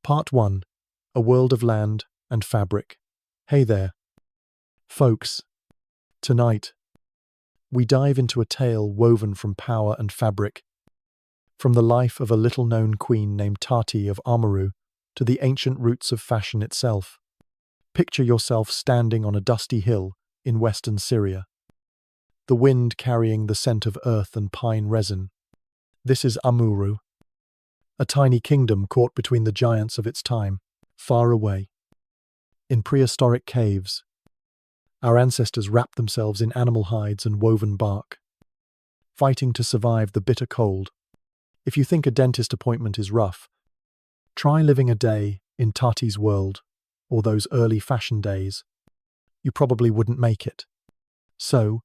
Part 1. A World of Land and Fabric. Hey there, folks. Tonight, we dive into a tale woven from power and fabric, from the life of a little-known queen named Tati of Amurru to the ancient roots of fashion itself. Picture yourself standing on a dusty hill in western Syria, the wind carrying the scent of earth and pine resin. This is Amurru, a tiny kingdom caught between the giants of its time, far away. In prehistoric caves, our ancestors wrapped themselves in animal hides and woven bark, fighting to survive the bitter cold. If you think a dentist appointment is rough, try living a day in Tati's world, or those early fashion days. You probably wouldn't make it. So,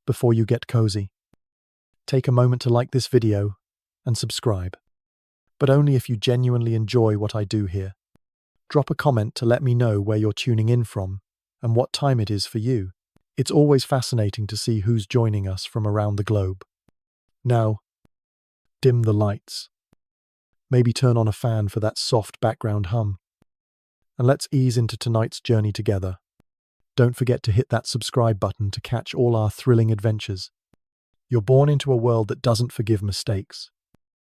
before you get cozy, take a moment to like this video and subscribe. But only if you genuinely enjoy what I do here. Drop a comment to let me know where you're tuning in from and what time it is for you. It's always fascinating to see who's joining us from around the globe. Now, dim the lights. Maybe turn on a fan for that soft background hum. And let's ease into tonight's journey together. Don't forget to hit that subscribe button to catch all our thrilling adventures. You're born into a world that doesn't forgive mistakes.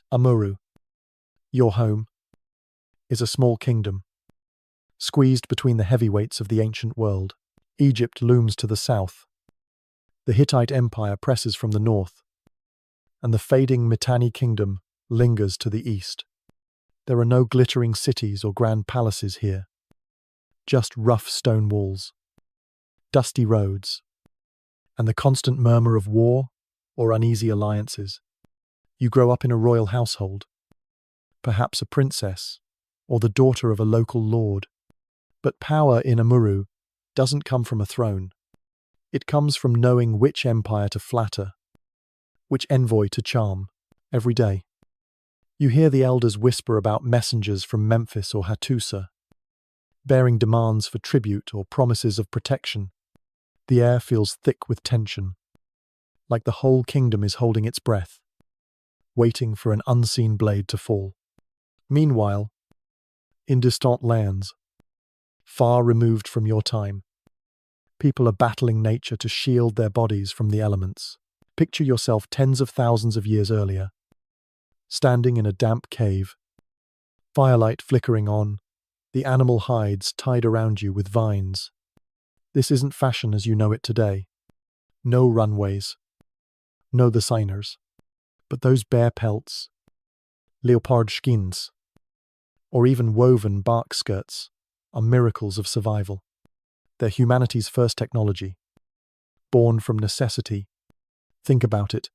Amurru, your home, is a small kingdom, squeezed between the heavyweights of the ancient world. Egypt looms to the south. The Hittite Empire presses from the north, and the fading Mitanni kingdom lingers to the east. There are no glittering cities or grand palaces here, just rough stone walls, dusty roads, and the constant murmur of war or uneasy alliances. You grow up in a royal household, perhaps a princess, or the daughter of a local lord. But power in Amurru doesn't come from a throne. It comes from knowing which empire to flatter, which envoy to charm, every day. You hear the elders whisper about messengers from Memphis or Hattusa, bearing demands for tribute or promises of protection. The air feels thick with tension, like the whole kingdom is holding its breath, waiting for an unseen blade to fall. Meanwhile, in distant lands, far removed from your time, people are battling nature to shield their bodies from the elements. Picture yourself tens of thousands of years earlier, standing in a damp cave, firelight flickering on, the animal hides tied around you with vines. This isn't fashion as you know it today. No runways, no designers, but those bare pelts, leopard skins, or even woven bark skirts are miracles of survival. They're humanity's first technology, born from necessity. Think about it.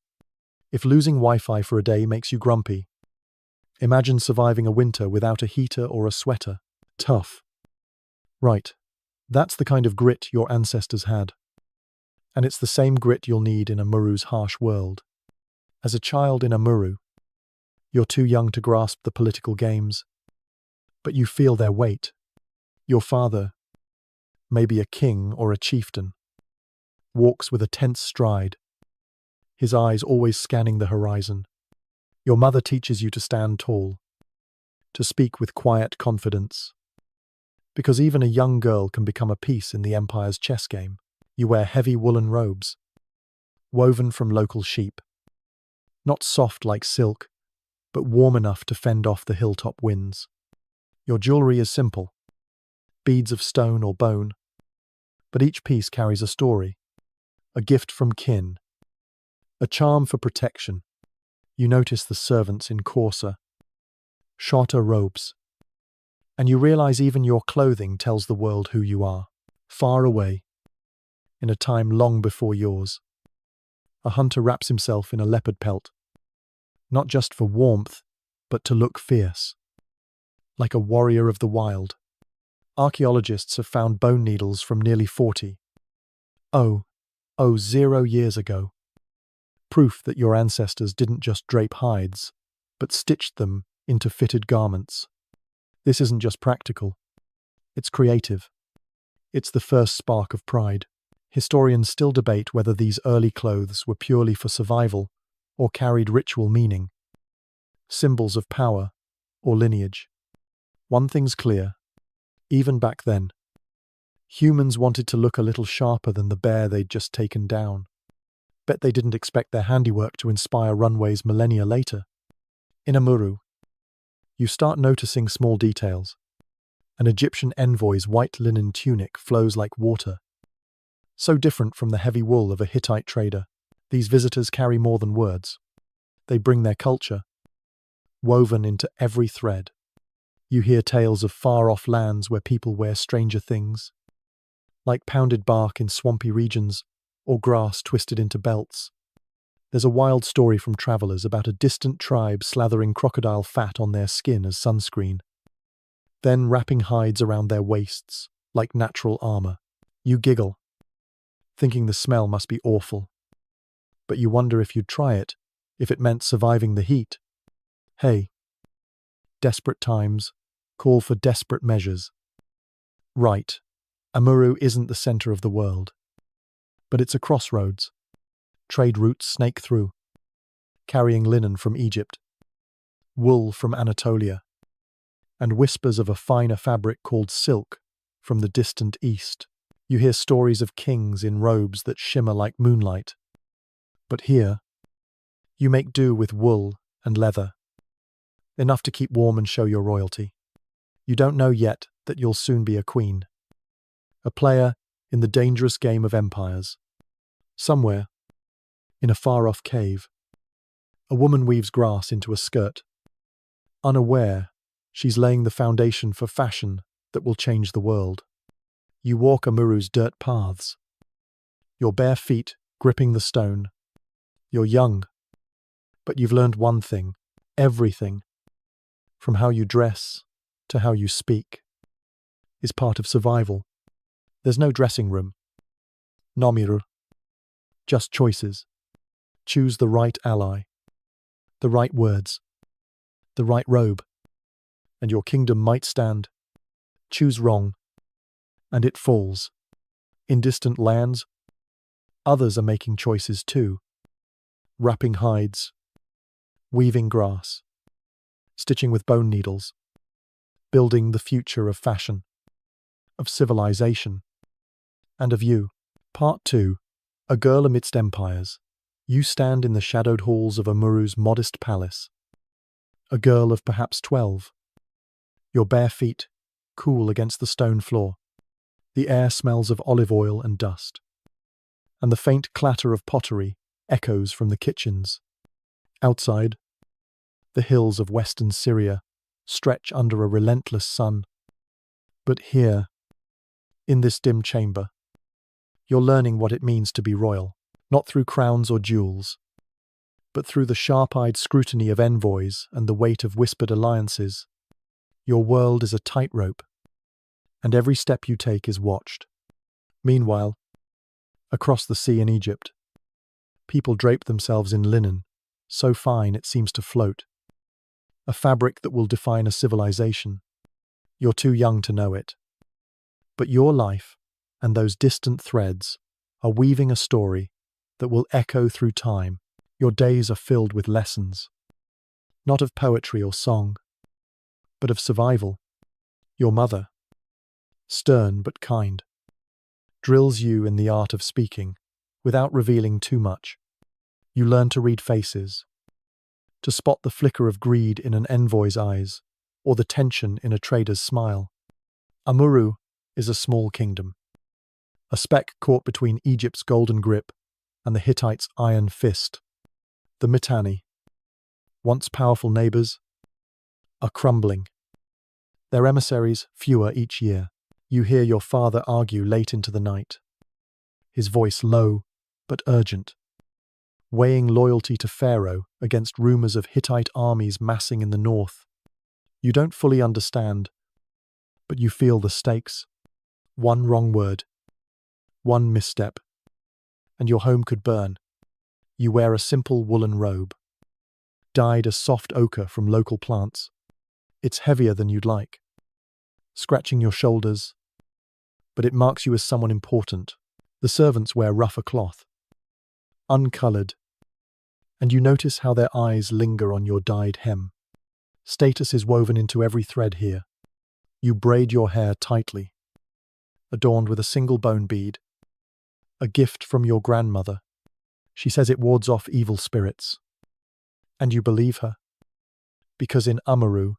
If losing Wi-Fi for a day makes you grumpy, imagine surviving a winter without a heater or a sweater. Tough. Right. That's the kind of grit your ancestors had. And it's the same grit you'll need in Amurru's harsh world. As a child in Amurru, you're too young to grasp the political games, but you feel their weight. Your father, maybe a king or a chieftain, walks with a tense stride, his eyes always scanning the horizon. Your mother teaches you to stand tall, to speak with quiet confidence, because even a young girl can become a piece in the empire's chess game. You wear heavy woolen robes, woven from local sheep, not soft like silk, but warm enough to fend off the hilltop winds. Your jewelry is simple, beads of stone or bone, but each piece carries a story, a gift from kin, a charm for protection. You notice the servants in coarser, shorter robes, and you realize even your clothing tells the world who you are. Far away, in a time long before yours, a hunter wraps himself in a leopard pelt, not just for warmth, but to look fierce, like a warrior of the wild. Archaeologists have found bone needles from nearly 40 years ago. Proof that your ancestors didn't just drape hides, but stitched them into fitted garments. This isn't just practical. It's creative. It's the first spark of pride. Historians still debate whether these early clothes were purely for survival or carried ritual meaning, symbols of power or lineage. One thing's clear. Even back then, humans wanted to look a little sharper than the bear they'd just taken down. Bet they didn't expect their handiwork to inspire runways millennia later. In Amurru, you start noticing small details. An Egyptian envoy's white linen tunic flows like water. So different from the heavy wool of a Hittite trader, these visitors carry more than words. They bring their culture, woven into every thread. You hear tales of far-off lands where people wear stranger things, like pounded bark in swampy regions or grass twisted into belts. There's a wild story from travelers about a distant tribe slathering crocodile fat on their skin as sunscreen, then wrapping hides around their waists like natural armor. You giggle, thinking the smell must be awful, but you wonder if you'd try it, if it meant surviving the heat. Hey, desperate times call for desperate measures. Right, Amurru isn't the center of the world, but it's a crossroads. Trade routes snake through, carrying linen from Egypt, wool from Anatolia, and whispers of a finer fabric called silk from the distant east. You hear stories of kings in robes that shimmer like moonlight. But here, you make do with wool and leather, enough to keep warm and show your royalty. You don't know yet that you'll soon be a queen, a player in the dangerous game of empires. Somewhere, in a far-off cave, a woman weaves grass into a skirt. Unaware, she's laying the foundation for fashion that will change the world. You walk Amurru's dirt paths, your bare feet gripping the stone. You're young, but you've learned one thing, everything, from how you dress to how you speak, is part of survival. There's no dressing room, nomiru, just choices. Choose the right ally, the right words, the right robe, and your kingdom might stand. Choose wrong, and it falls. In distant lands, others are making choices too, wrapping hides, weaving grass, stitching with bone needles, building the future of fashion, of civilization, and of you. Part 2. A girl amidst empires. You stand in the shadowed halls of Amurru's modest palace. A girl of perhaps 12. Your bare feet cool against the stone floor. The air smells of olive oil and dust, and the faint clatter of pottery echoes from the kitchens. Outside, the hills of western Syria stretch under a relentless sun. But here, in this dim chamber, you're learning what it means to be royal, not through crowns or jewels, but through the sharp-eyed scrutiny of envoys and the weight of whispered alliances. Your world is a tightrope, and every step you take is watched. Meanwhile, across the sea in Egypt, people drape themselves in linen, so fine it seems to float. A fabric that will define a civilization. You're too young to know it. But your life and those distant threads are weaving a story that will echo through time. Your days are filled with lessons, not of poetry or song, but of survival. Your mother, stern but kind, drills you in the art of speaking without revealing too much. You learn to read faces, to spot the flicker of greed in an envoy's eyes or the tension in a trader's smile. Amurru is a small kingdom, a speck caught between Egypt's golden grip and the Hittites' iron fist. The Mitanni, once powerful neighbors, are crumbling. Their emissaries fewer each year. You hear your father argue late into the night, his voice low but urgent, weighing loyalty to Pharaoh against rumors of Hittite armies massing in the north. You don't fully understand, but you feel the stakes. One wrong word, one misstep, and your home could burn. You wear a simple woolen robe, dyed a soft ochre from local plants. It's heavier than you'd like, scratching your shoulders, but it marks you as someone important. The servants wear rougher cloth, uncolored, and you notice how their eyes linger on your dyed hem. Status is woven into every thread here. You braid your hair tightly, adorned with a single bone bead, a gift from your grandmother. She says it wards off evil spirits. And you believe her? Because in Amurru,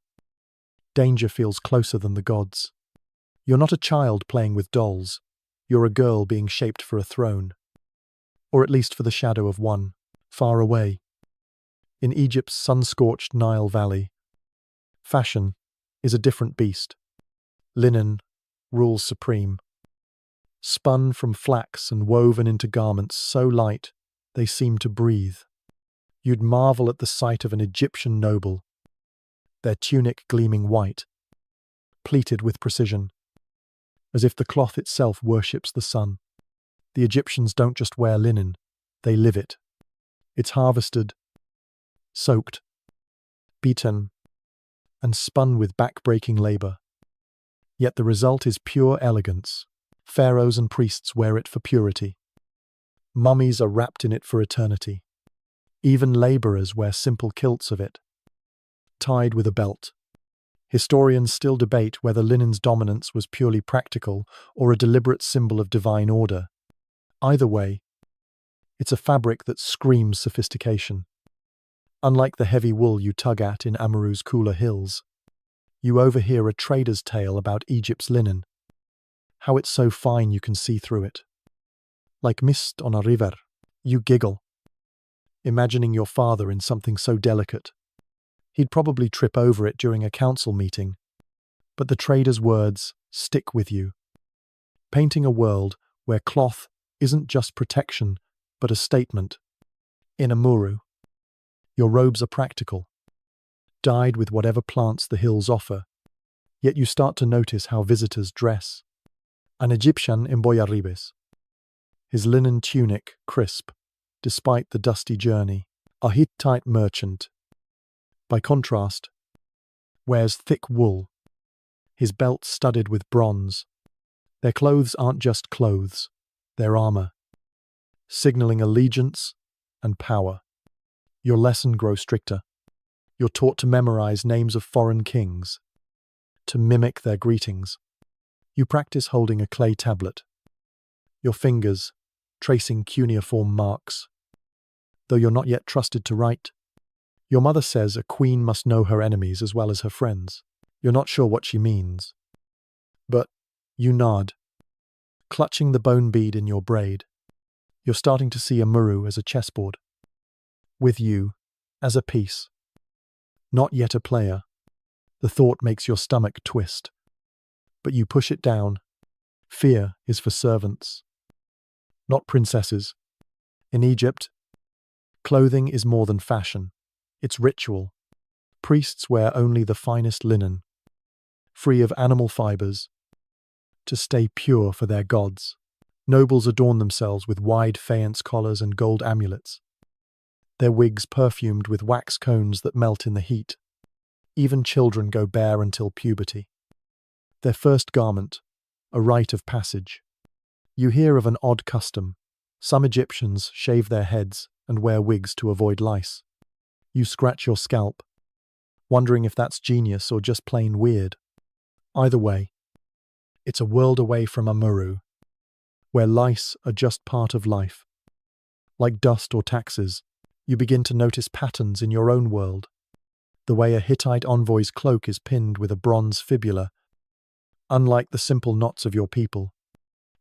danger feels closer than the gods. You're not a child playing with dolls. You're a girl being shaped for a throne. Or at least for the shadow of one, far away. In Egypt's sun-scorched Nile Valley, fashion is a different beast. Linen rules supreme. Spun from flax and woven into garments so light they seem to breathe. You'd marvel at the sight of an Egyptian noble, their tunic gleaming white, pleated with precision, as if the cloth itself worships the sun. The Egyptians don't just wear linen, they live it. It's harvested, soaked, beaten, and spun with back-breaking labor. Yet the result is pure elegance. Pharaohs and priests wear it for purity. Mummies are wrapped in it for eternity. Even laborers wear simple kilts of it, tied with a belt. Historians still debate whether linen's dominance was purely practical or a deliberate symbol of divine order. Either way, it's a fabric that screams sophistication. Unlike the heavy wool you tug at in Amurru's cooler hills, you overhear a trader's tale about Egypt's linen, how it's so fine you can see through it. Like mist on a river, you giggle, imagining your father in something so delicate. He'd probably trip over it during a council meeting, but the trader's words stick with you, painting a world where cloth isn't just protection, but a statement. In Amurru, your robes are practical, dyed with whatever plants the hills offer, yet you start to notice how visitors dress. An Egyptian in Boyaribes, his linen tunic crisp, despite the dusty journey. A Hittite merchant, by contrast, wears thick wool, his belt studded with bronze. Their clothes aren't just clothes, they're armor, signaling allegiance and power. Your lesson grows stricter. You're taught to memorize names of foreign kings, to mimic their greetings. You practice holding a clay tablet, your fingers tracing cuneiform marks. Though you're not yet trusted to write, your mother says a queen must know her enemies as well as her friends. You're not sure what she means, but you nod, clutching the bone bead in your braid. You're starting to see Amurru as a chessboard, with you as a piece. Not yet a player. The thought makes your stomach twist, but you push it down. Fear is for servants, not princesses. In Egypt, clothing is more than fashion. It's ritual. Priests wear only the finest linen, free of animal fibers, to stay pure for their gods. Nobles adorn themselves with wide faience collars and gold amulets, their wigs perfumed with wax cones that melt in the heat. Even children go bare until puberty. Their first garment, a rite of passage. You hear of an odd custom. Some Egyptians shave their heads and wear wigs to avoid lice. You scratch your scalp, wondering if that's genius or just plain weird. Either way, it's a world away from Amurru, where lice are just part of life. Like dust or taxes, you begin to notice patterns in your own world. The way a Hittite envoy's cloak is pinned with a bronze fibula, unlike the simple knots of your people.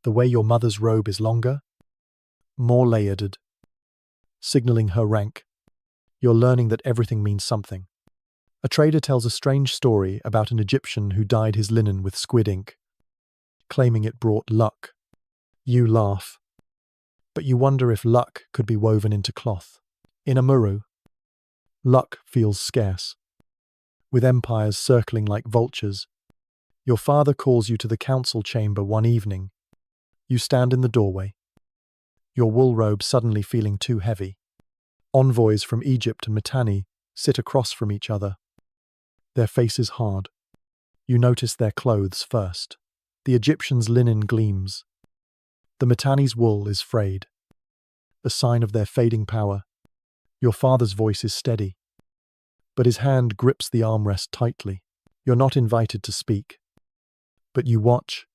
The way your mother's robe is longer, more layered, signaling her rank. You're learning that everything means something. A trader tells a strange story about an Egyptian who dyed his linen with squid ink, claiming it brought luck. You laugh, but you wonder if luck could be woven into cloth. In Amurru, luck feels scarce. With empires circling like vultures, your father calls you to the council chamber one evening. You stand in the doorway, your wool robe suddenly feeling too heavy. Envoys from Egypt and Mitanni sit across from each other, their faces hard. You notice their clothes first. The Egyptians' linen gleams. The Mitanni's wool is frayed, a sign of their fading power. Your father's voice is steady, but his hand grips the armrest tightly. You're not invited to speak. But you watch,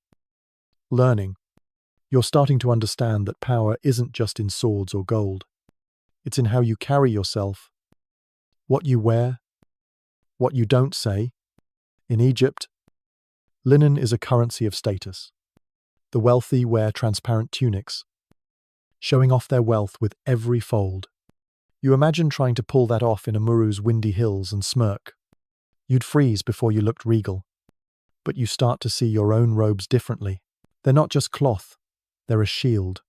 learning. You're starting to understand that power isn't just in swords or gold. It's in how you carry yourself, what you wear, what you don't say. In Egypt, linen is a currency of status. The wealthy wear transparent tunics, showing off their wealth with every fold. You imagine trying to pull that off in Amurru's windy hills and smirk. You'd freeze before you looked regal. But you start to see your own robes differently. They're not just cloth, they're a shield,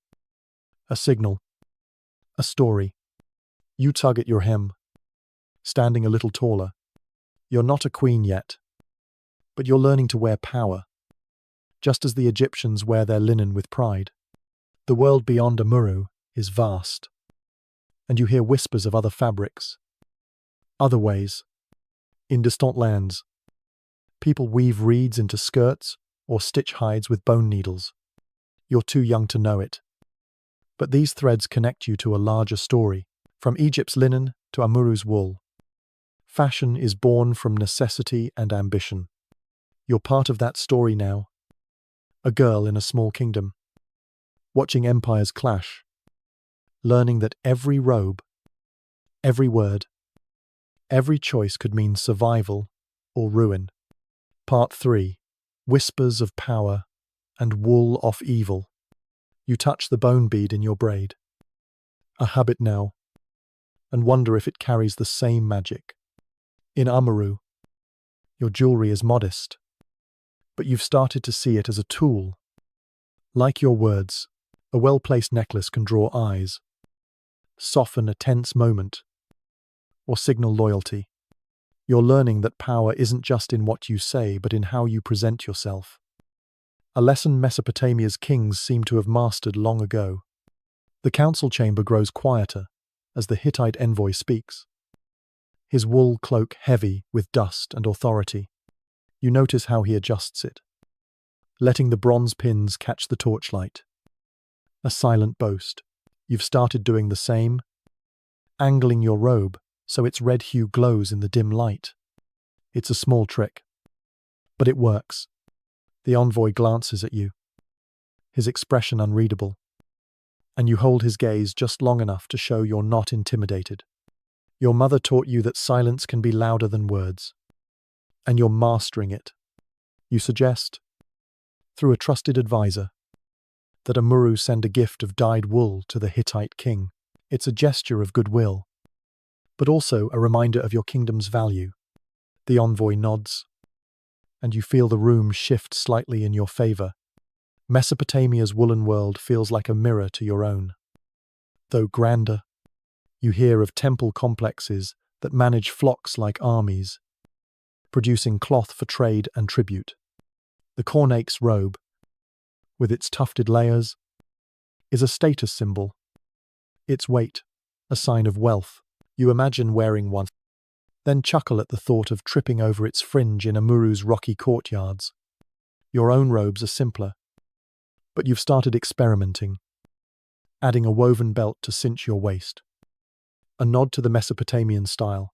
a signal, a story. You tug at your hem, standing a little taller. You're not a queen yet, but you're learning to wear power, just as the Egyptians wear their linen with pride. The world beyond Amurru is vast, and you hear whispers of other fabrics, other ways. In distant lands, people weave reeds into skirts or stitch hides with bone needles. You're too young to know it. But these threads connect you to a larger story, from Egypt's linen to Amurru's wool. Fashion is born from necessity and ambition. You're part of that story now, a girl in a small kingdom, watching empires clash, learning that every robe, every word, every choice could mean survival or ruin. Part 3. Whispers of Power and Wool off Evil. You touch the bone bead in your braid, a habit now, and wonder if it carries the same magic. In Amurru, your jewelry is modest, but you've started to see it as a tool. Like your words, a well-placed necklace can draw eyes, soften a tense moment, or signal loyalty. You're learning that power isn't just in what you say, but in how you present yourself. A lesson Mesopotamia's kings seem to have mastered long ago. The council chamber grows quieter as the Hittite envoy speaks, his wool cloak heavy with dust and authority. You notice how he adjusts it, letting the bronze pins catch the torchlight. A silent boast. You've started doing the same, angling your robe so its red hue glows in the dim light. It's a small trick, but it works. The envoy glances at you, his expression unreadable, and you hold his gaze just long enough to show you're not intimidated. Your mother taught you that silence can be louder than words, and you're mastering it. You suggest, through a trusted advisor, that Amurru send a gift of dyed wool to the Hittite king. It's a gesture of goodwill, but also a reminder of your kingdom's value. The envoy nods, and you feel the room shift slightly in your favor. Mesopotamia's woolen world feels like a mirror to your own. Though grander, you hear of temple complexes that manage flocks like armies, producing cloth for trade and tribute. The cornake's robe, with its tufted layers, is a status symbol. Its weight, a sign of wealth. You imagine wearing one, then chuckle at the thought of tripping over its fringe in Amurru's rocky courtyards. Your own robes are simpler, but you've started experimenting, adding a woven belt to cinch your waist. A nod to the Mesopotamian style.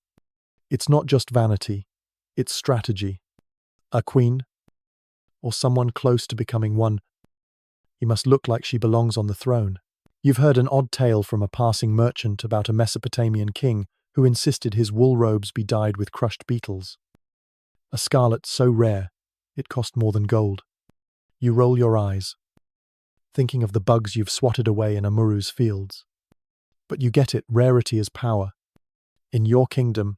It's not just vanity, it's strategy. A queen, or someone close to becoming one, you must look like she belongs on the throne. You've heard an odd tale from a passing merchant about a Mesopotamian king who insisted his wool robes be dyed with crushed beetles. A scarlet so rare, it cost more than gold. You roll your eyes, thinking of the bugs you've swatted away in Amurru's fields. But you get it, rarity is power. In your kingdom,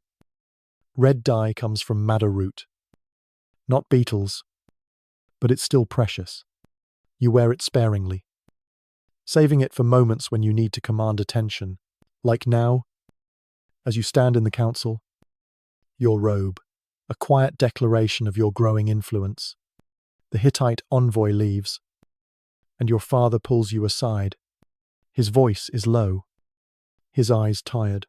red dye comes from madder root. Not beetles, but it's still precious. You wear it sparingly, saving it for moments when you need to command attention, like now, as you stand in the council. Your robe, a quiet declaration of your growing influence. The Hittite envoy leaves, and your father pulls you aside. His voice is low, his eyes tired.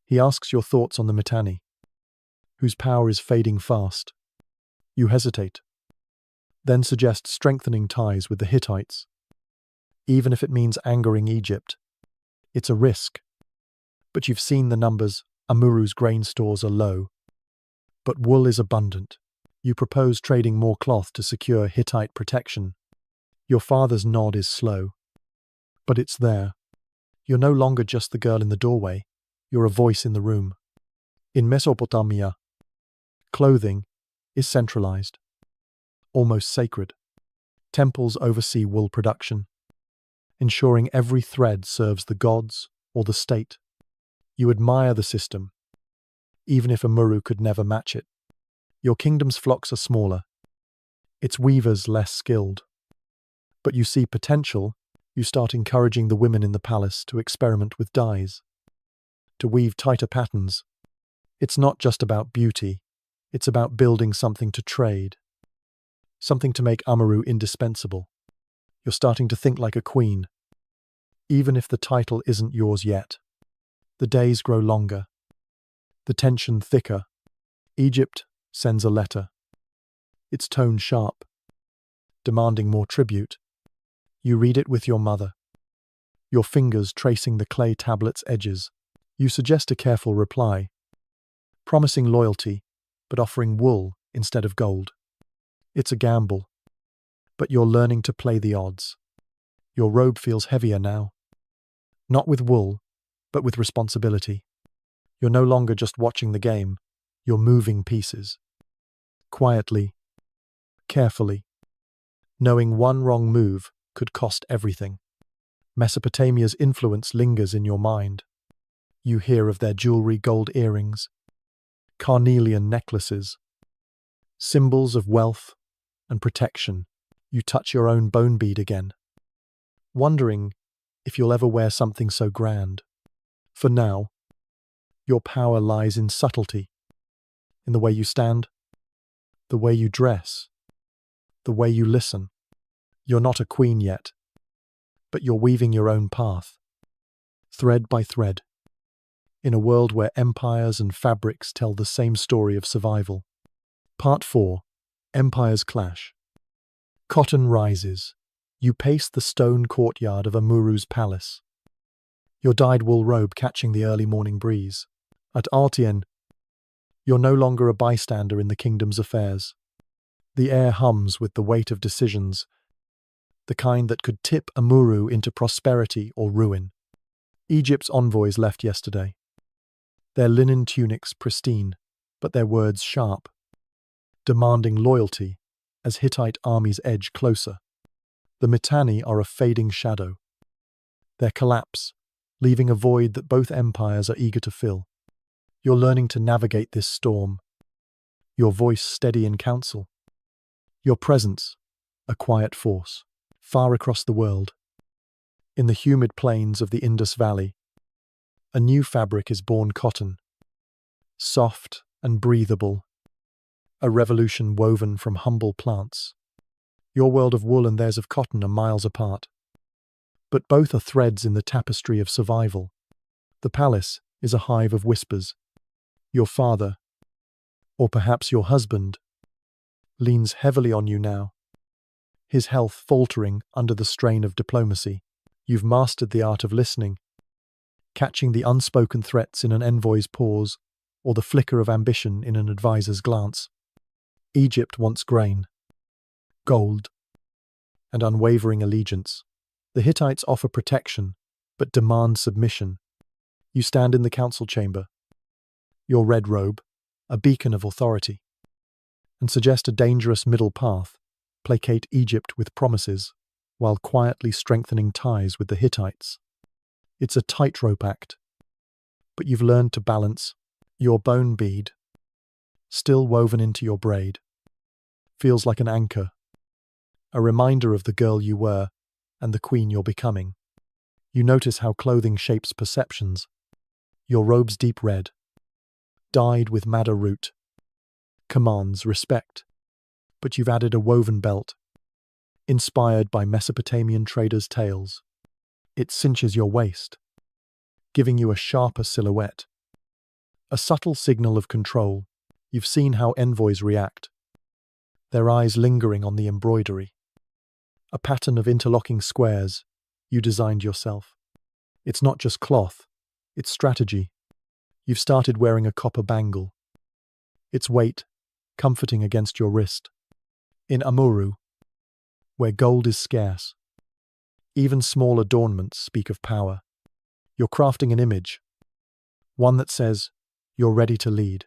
He asks your thoughts on the Mitanni, whose power is fading fast. You hesitate, then suggest strengthening ties with the Hittites, even if it means angering Egypt. It's a risk, but you've seen the numbers. Amurru's grain stores are low, but wool is abundant. You propose trading more cloth to secure Hittite protection. Your father's nod is slow, but it's there. You're no longer just the girl in the doorway, you're a voice in the room. In Mesopotamia, clothing is centralized, almost sacred. Temples oversee wool production, ensuring every thread serves the gods or the state. You admire the system, even if Amurru could never match it. Your kingdom's flocks are smaller, its weavers less skilled. But you see potential, you start encouraging the women in the palace to experiment with dyes, to weave tighter patterns. It's not just about beauty, it's about building something to trade, something to make Amurru indispensable. You're starting to think like a queen, even if the title isn't yours yet. The days grow longer, the tension thicker. Egypt sends a letter, its tone sharp, demanding more tribute. You read it with your mother, your fingers tracing the clay tablet's edges. You suggest a careful reply, promising loyalty, but offering wool instead of gold. It's a gamble, but you're learning to play the odds. Your robe feels heavier now, not with wool, but with responsibility. You're no longer just watching the game, you're moving pieces. Quietly, carefully, knowing one wrong move could cost everything. Mesopotamia's influence lingers in your mind. You hear of their jewelry, gold earrings, carnelian necklaces, symbols of wealth and protection. You touch your own bone bead again, wondering if you'll ever wear something so grand. For now, your power lies in subtlety, in the way you stand, the way you dress, the way you listen. You're not a queen yet, but you're weaving your own path, thread by thread, in a world where empires and fabrics tell the same story of survival. Part 4. Empires clash. Cotton rises. You pace the stone courtyard of Amurru's palace, your dyed wool robe catching the early morning breeze. At Artien, you're no longer a bystander in the kingdom's affairs. The air hums with the weight of decisions, the kind that could tip Amurru into prosperity or ruin. Egypt's envoys left yesterday, their linen tunics pristine, but their words sharp, demanding loyalty as Hittite armies edge closer. The Mitanni are a fading shadow, their collapse, leaving a void that both empires are eager to fill. You're learning to navigate this storm, your voice steady in council, your presence a quiet force. Far across the world, in the humid plains of the Indus Valley, a new fabric is born: cotton, soft and breathable, a revolution woven from humble plants. Your world of wool and theirs of cotton are miles apart, but both are threads in the tapestry of survival. The palace is a hive of whispers. Your father, or perhaps your husband, leans heavily on you now, his health faltering under the strain of diplomacy. You've mastered the art of listening, catching the unspoken threats in an envoy's pause or the flicker of ambition in an advisor's glance. Egypt wants grain, gold, and unwavering allegiance. The Hittites offer protection, but demand submission. You stand in the council chamber, your red robe, a beacon of authority, and suggest a dangerous middle path: placate Egypt with promises, while quietly strengthening ties with the Hittites. It's a tightrope act, but you've learned to balance. Your bone bead, still woven into your braid, feels like an anchor, a reminder of the girl you were and the queen you're becoming. You notice how clothing shapes perceptions. Your robe's deep red, dyed with madder root, commands respect. But you've added a woven belt, inspired by Mesopotamian traders' tales. It cinches your waist, giving you a sharper silhouette, a subtle signal of control. You've seen how envoys react, their eyes lingering on the embroidery, a pattern of interlocking squares you designed yourself. It's not just cloth, it's strategy. You've started wearing a copper bangle, its weight comforting against your wrist. In Amurru, where gold is scarce, even small adornments speak of power. You're crafting an image, one that says you're ready to lead,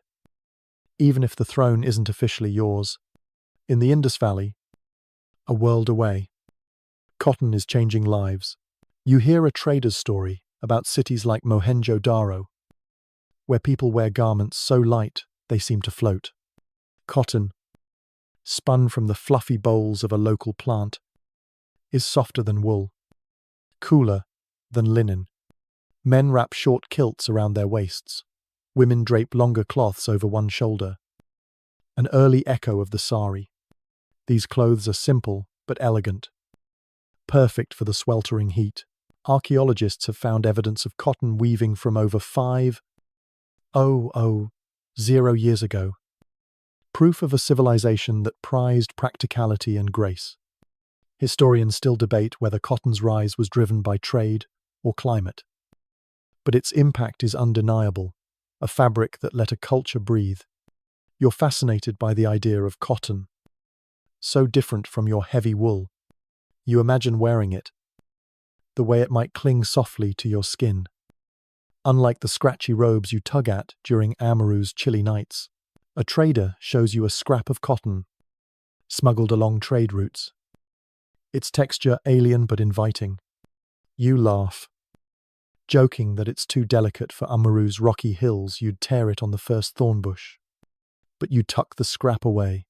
even if the throne isn't officially yours. In the Indus Valley, a world away, cotton is changing lives. You hear a trader's story about cities like Mohenjo-Daro, where people wear garments so light they seem to float. Cotton, spun from the fluffy bolls of a local plant, is softer than wool, cooler than linen. Men wrap short kilts around their waists. Women drape longer cloths over one shoulder. An early echo of the sari. These clothes are simple but elegant, perfect for the sweltering heat. Archaeologists have found evidence of cotton weaving from over 5,000 years ago. Proof of a civilization that prized practicality and grace. Historians still debate whether cotton's rise was driven by trade or climate. But its impact is undeniable, a fabric that let a culture breathe. You're fascinated by the idea of cotton, so different from your heavy wool. You imagine wearing it, the way it might cling softly to your skin. Unlike the scratchy robes you tug at during Amurru's chilly nights, a trader shows you a scrap of cotton, smuggled along trade routes. Its texture alien but inviting. You laugh, joking that it's too delicate for Amurru's rocky hills, you'd tear it on the first thorn bush. But you tuck the scrap away,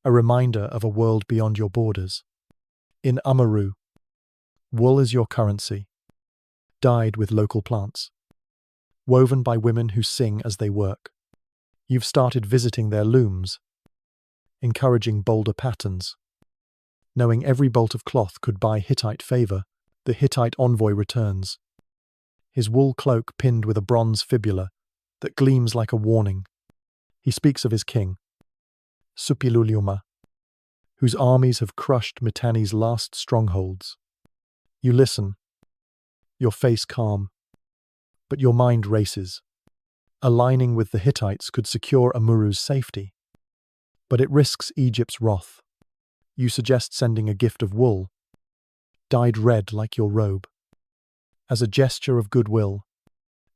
a reminder of a world beyond your borders. In Amurru, wool is your currency, dyed with local plants, woven by women who sing as they work. You've started visiting their looms, encouraging bolder patterns. Knowing every bolt of cloth could buy Hittite favor, the Hittite envoy returns, his wool cloak pinned with a bronze fibula that gleams like a warning. He speaks of his king, Suppiluliuma, whose armies have crushed Mitanni's last strongholds. You listen, your face calm, but your mind races. Aligning with the Hittites could secure Amurru's safety, but it risks Egypt's wrath. You suggest sending a gift of wool, dyed red like your robe. As a gesture of goodwill,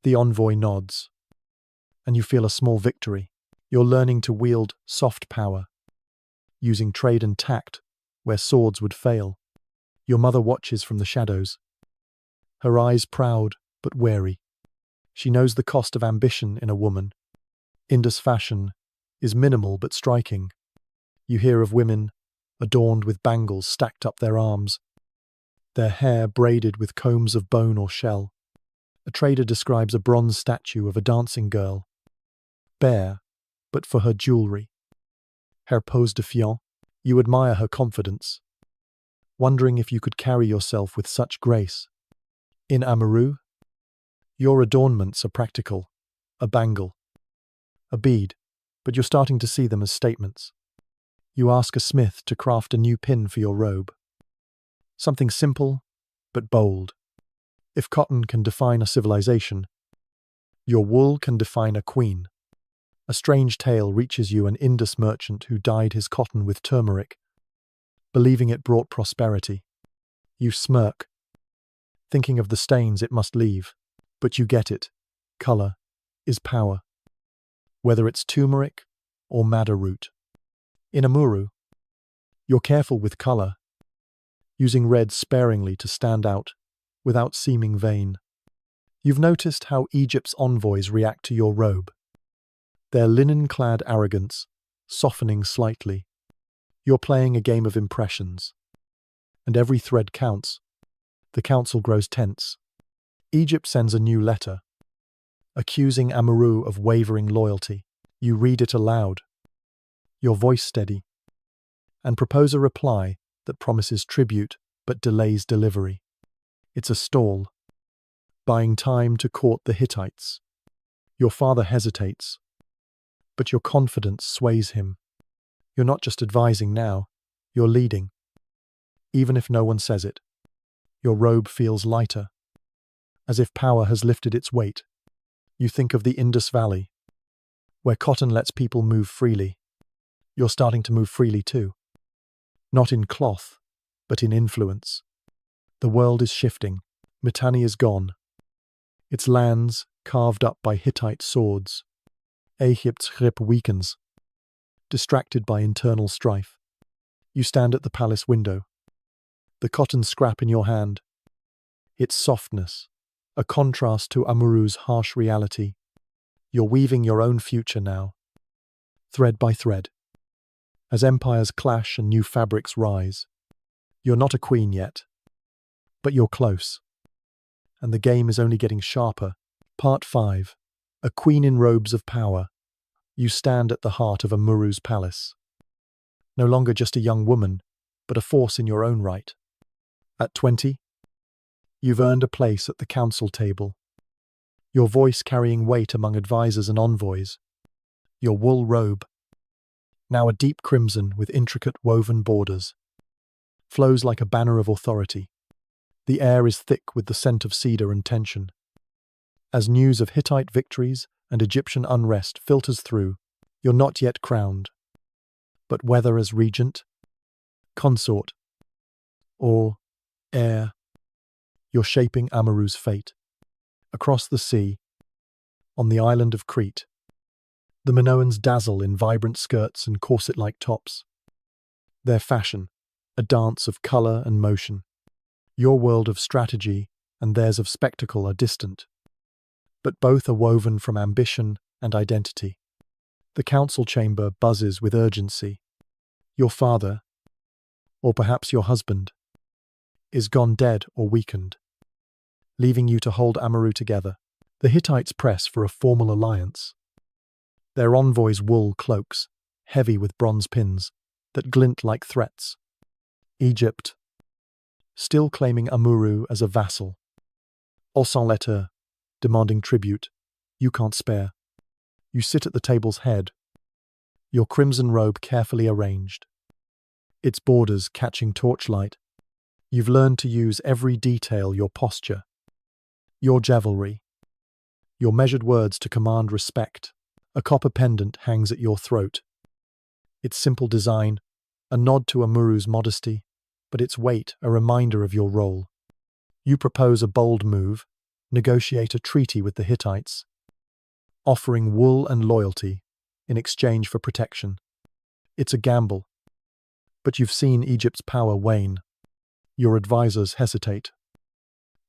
the envoy nods, and you feel a small victory. You're learning to wield soft power, using trade and tact where swords would fail. Your mother watches from the shadows, her eyes proud but wary. She knows the cost of ambition in a woman. Indus fashion is minimal but striking. You hear of women adorned with bangles stacked up their arms, their hair braided with combs of bone or shell. A trader describes a bronze statue of a dancing girl, bare, but for her jewelry. Her pose de fiance, you admire her confidence, wondering if you could carry yourself with such grace. In Amurru, your adornments are practical, a bangle, a bead, but you're starting to see them as statements. You ask a smith to craft a new pin for your robe. Something simple, but bold. If cotton can define a civilization, your wool can define a queen. A strange tale reaches you, an Indus merchant who dyed his cotton with turmeric, believing it brought prosperity. You smirk, thinking of the stains it must leave, but you get it. Color is power, whether it's turmeric or madder root. In Amurru, you're careful with color, using red sparingly to stand out without seeming vain. You've noticed how Egypt's envoys react to your robe, their linen-clad arrogance softening slightly. You're playing a game of impressions, and every thread counts. The council grows tense. Egypt sends a new letter, accusing Amurru of wavering loyalty. You read it aloud, your voice steady, and propose a reply that promises tribute but delays delivery. It's a stall, buying time to court the Hittites. Your father hesitates, but your confidence sways him. You're not just advising now, you're leading. Even if no one says it, your robe feels lighter, as if power has lifted its weight. You think of the Indus Valley, where cotton lets people move freely, You're starting to move freely too. Not in cloth, but in influence. The world is shifting. Mitanni is gone. Its lands, carved up by Hittite swords. Egypt's grip weakens, distracted by internal strife. You stand at the palace window. The cotton scrap in your hand. Its softness, a contrast to Amurru's harsh reality. You're weaving your own future now, thread by thread. As empires clash and new fabrics rise, you're not a queen yet, but you're close. And the game is only getting sharper. Part 5. A queen in robes of power. You stand at the heart of Amurru's palace. No longer just a young woman, but a force in your own right. At 20, you've earned a place at the council table. Your voice carrying weight among advisors and envoys. Your wool robe, now a deep crimson with intricate woven borders, flows like a banner of authority. The air is thick with the scent of cedar and tension. As news of Hittite victories and Egyptian unrest filters through, you're not yet crowned. But whether as regent, consort, or heir, you're shaping Amurru's fate. Across the sea, on the island of Crete, the Minoans dazzle in vibrant skirts and corset-like tops. Their fashion, a dance of colour and motion. Your world of strategy and theirs of spectacle are distant, but both are woven from ambition and identity. The council chamber buzzes with urgency. Your father, or perhaps your husband, is gone dead or weakened, leaving you to hold Amurru together. The Hittites press for a formal alliance. Their envoys' wool cloaks, heavy with bronze pins, that glint like threats. Egypt, still claiming Amurru as a vassal. Au sans lettre, demanding tribute, you can't spare. You sit at the table's head, your crimson robe carefully arranged, its borders catching torchlight. You've learned to use every detail, your posture, your javelry, your measured words to command respect. A copper pendant hangs at your throat. Its simple design, a nod to Amurru's modesty, but its weight a reminder of your role. You propose a bold move, negotiate a treaty with the Hittites, offering wool and loyalty in exchange for protection. It's a gamble, but you've seen Egypt's power wane. Your advisors hesitate,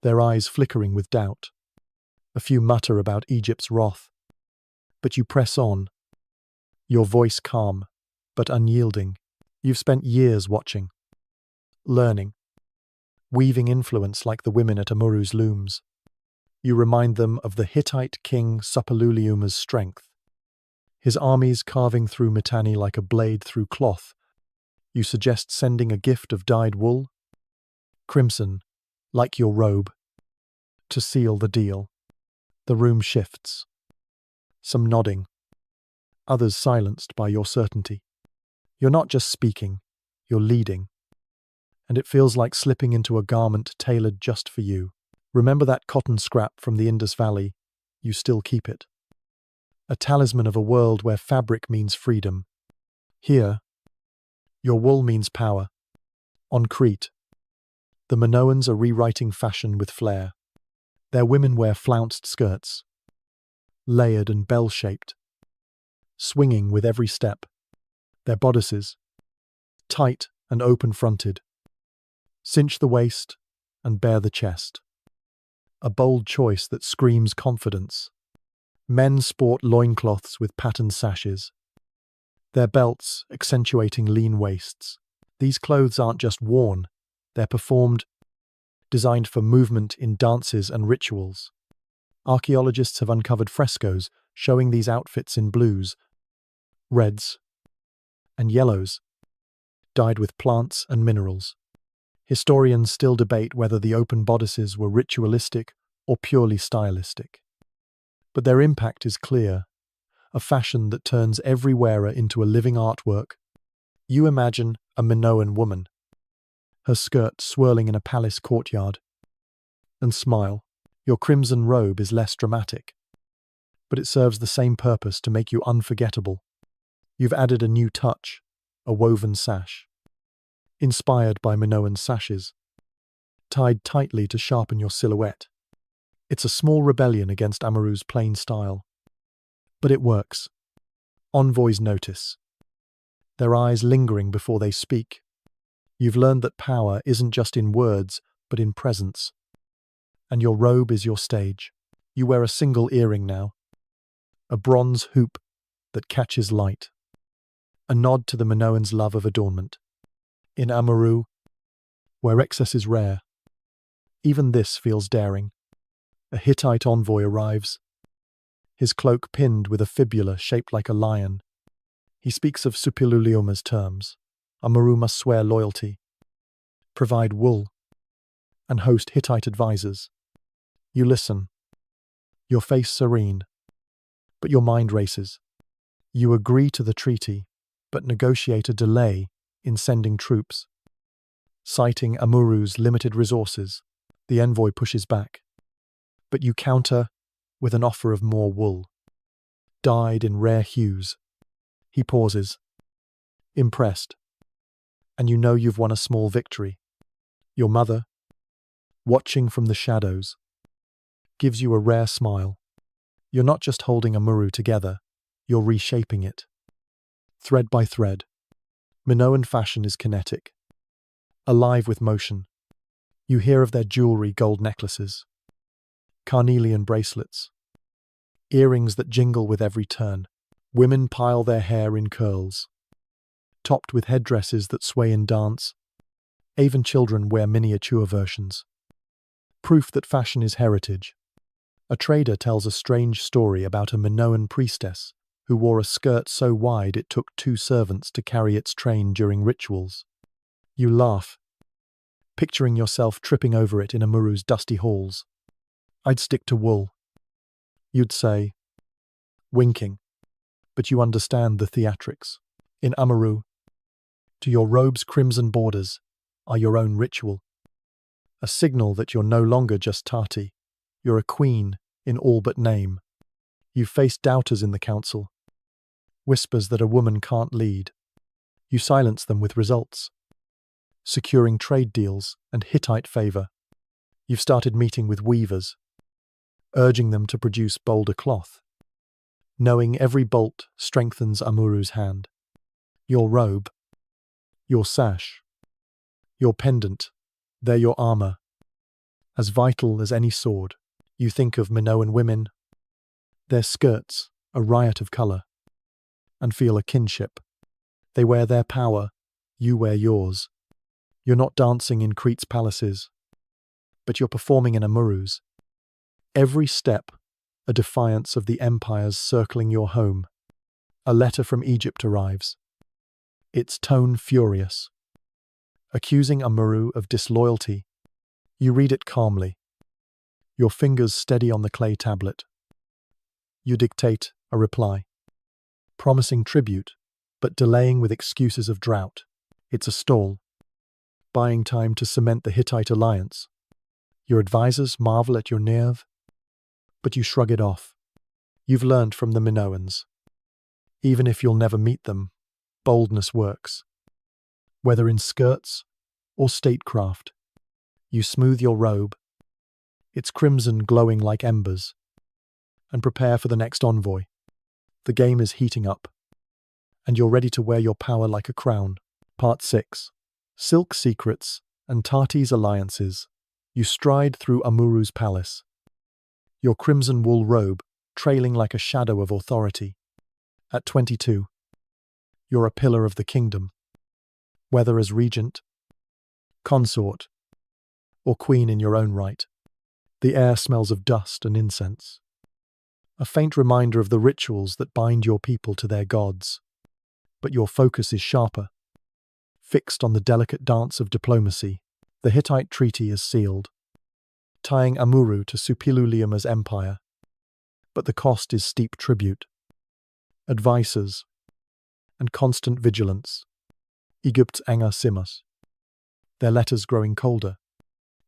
their eyes flickering with doubt. A few mutter about Egypt's wrath, but you press on, your voice calm, but unyielding. You've spent years watching, learning, weaving influence like the women at Amurru's looms. You remind them of the Hittite king Suppiluliuma's strength, his armies carving through Mitanni like a blade through cloth. You suggest sending a gift of dyed wool, crimson, like your robe, to seal the deal. The room shifts. Some nodding, others silenced by your certainty. You're not just speaking, you're leading. And it feels like slipping into a garment tailored just for you. Remember that cotton scrap from the Indus Valley? You still keep it. A talisman of a world where fabric means freedom. Here, your wool means power. On Crete, the Minoans are rewriting fashion with flair. Their women wear flounced skirts, layered and bell-shaped, swinging with every step. Their bodices, tight and open-fronted, cinch the waist and bare the chest. A bold choice that screams confidence. Men sport loincloths with patterned sashes, their belts accentuating lean waists. These clothes aren't just worn, they're performed, designed for movement in dances and rituals. Archaeologists have uncovered frescoes showing these outfits in blues, reds, and yellows, dyed with plants and minerals. Historians still debate whether the open bodices were ritualistic or purely stylistic. But their impact is clear, a fashion that turns every wearer into a living artwork. You imagine a Minoan woman, her skirt swirling in a palace courtyard, and smile. Your crimson robe is less dramatic, but it serves the same purpose to make you unforgettable. You've added a new touch, a woven sash, inspired by Minoan sashes, tied tightly to sharpen your silhouette. It's a small rebellion against Amurru's plain style. But it works. Envoys notice, their eyes lingering before they speak. You've learned that power isn't just in words, but in presence. And your robe is your stage. You wear a single earring now, a bronze hoop that catches light, a nod to the Minoan's love of adornment. In Amurru, where excess is rare, even this feels daring. A Hittite envoy arrives, his cloak pinned with a fibula shaped like a lion. He speaks of Suppiluliuma's terms. Amurru must swear loyalty, provide wool, and host Hittite advisors. You listen, your face serene, but your mind races. You agree to the treaty, but negotiate a delay in sending troops. Citing Amurru's limited resources, the envoy pushes back. But you counter with an offer of more wool, dyed in rare hues. He pauses, impressed, and you know you've won a small victory. Your mother, watching from the shadows, gives you a rare smile. You're not just holding Amurru together, you're reshaping it. Thread by thread, Minoan fashion is kinetic, alive with motion. You hear of their jewelry, gold necklaces, carnelian bracelets, earrings that jingle with every turn. Women pile their hair in curls, topped with headdresses that sway in dance. Even children wear miniature versions. Proof that fashion is heritage. A trader tells a strange story about a Minoan priestess who wore a skirt so wide it took 2 servants to carry its train during rituals. You laugh, picturing yourself tripping over it in Amurru's dusty halls. I'd stick to wool, you'd say, winking, but you understand the theatrics. In Amurru, to your robe's crimson borders are your own ritual, a signal that you're no longer just Tati, you're a queen in all but name. You face doubters in the council, whispers that a woman can't lead. You silence them with results, securing trade deals and Hittite favor. You've started meeting with weavers, urging them to produce bolder cloth. Knowing every bolt strengthens Amurru's hand. Your robe, your sash, your pendant, they're your armor, as vital as any sword. You think of Minoan women, their skirts, a riot of color, and feel a kinship. They wear their power, you wear yours. You're not dancing in Crete's palaces, but you're performing in Amurru's. Every step, a defiance of the empires circling your home. A letter from Egypt arrives, its tone furious, accusing Amurru of disloyalty. You read it calmly, your fingers steady on the clay tablet. You dictate a reply, promising tribute, but delaying with excuses of drought. It's a stall, buying time to cement the Hittite alliance. Your advisors marvel at your nerve, but you shrug it off. You've learned from the Minoans. Even if you'll never meet them, boldness works. Whether in skirts or statecraft, you smooth your robe, its crimson glowing like embers, and prepare for the next envoy. The game is heating up, and you're ready to wear your power like a crown. Part 6. Silk Secrets and Tati's Alliances. You stride through Amurru's palace, your crimson wool robe trailing like a shadow of authority. At 22, you're a pillar of the kingdom, whether as regent, consort, or queen in your own right. The air smells of dust and incense, a faint reminder of the rituals that bind your people to their gods. But your focus is sharper, fixed on the delicate dance of diplomacy. The Hittite treaty is sealed, tying Amurru to Suppiluliuma's empire. But the cost is steep tribute, advisors, and constant vigilance. Egypt's enger simas, their letters growing colder.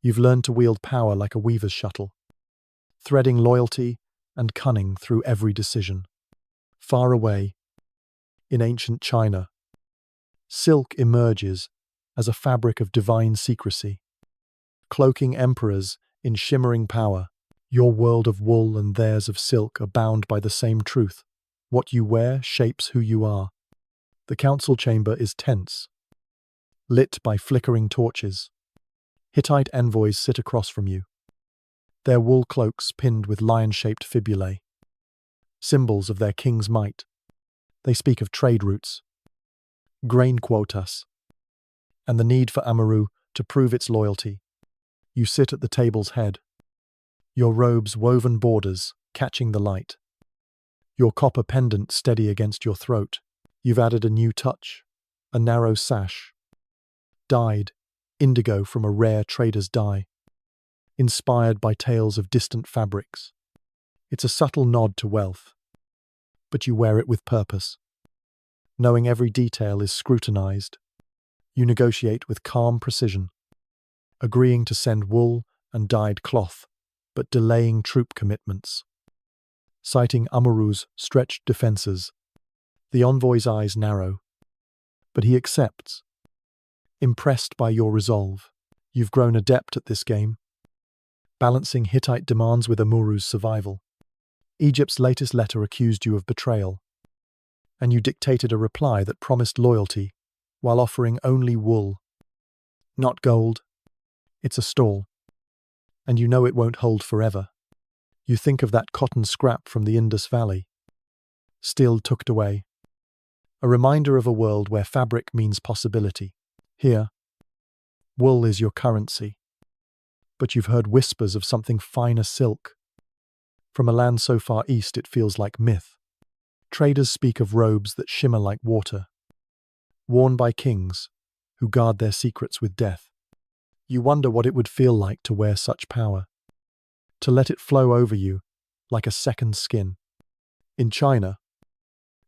You've learned to wield power like a weaver's shuttle, threading loyalty and cunning through every decision. Far away, In ancient China, silk emerges as a fabric of divine secrecy, cloaking emperors in shimmering power. Your world of wool and theirs of silk are bound by the same truth. What you wear shapes who you are. The council chamber is tense, lit by flickering torches. Hittite envoys sit across from you, their wool cloaks pinned with lion-shaped fibulae, symbols of their king's might. They speak of trade routes, grain quotas, and the need for Amurru to prove its loyalty. You sit at the table's head, your robe's woven borders catching the light, your copper pendant steady against your throat. You've added a new touch, a narrow sash, dyed indigo from a rare trader's dye, inspired by tales of distant fabrics. It's a subtle nod to wealth, but you wear it with purpose. Knowing every detail is scrutinized, you negotiate with calm precision, agreeing to send wool and dyed cloth, but delaying troop commitments. Citing Amurru's stretched defenses, the envoy's eyes narrow, but he accepts. Impressed by your resolve, you've grown adept at this game, balancing Hittite demands with Amurru's survival. Egypt's latest letter accused you of betrayal, and you dictated a reply that promised loyalty while offering only wool, not gold. It's a stall, and you know it won't hold forever. You think of that cotton scrap from the Indus Valley, still tucked away, a reminder of a world where fabric means possibility. Here, wool is your currency, but you've heard whispers of something finer silk. From a land so far east it feels like myth. Traders speak of robes that shimmer like water, worn by kings who guard their secrets with death. You wonder what it would feel like to wear such power, to let it flow over you like a second skin. In China,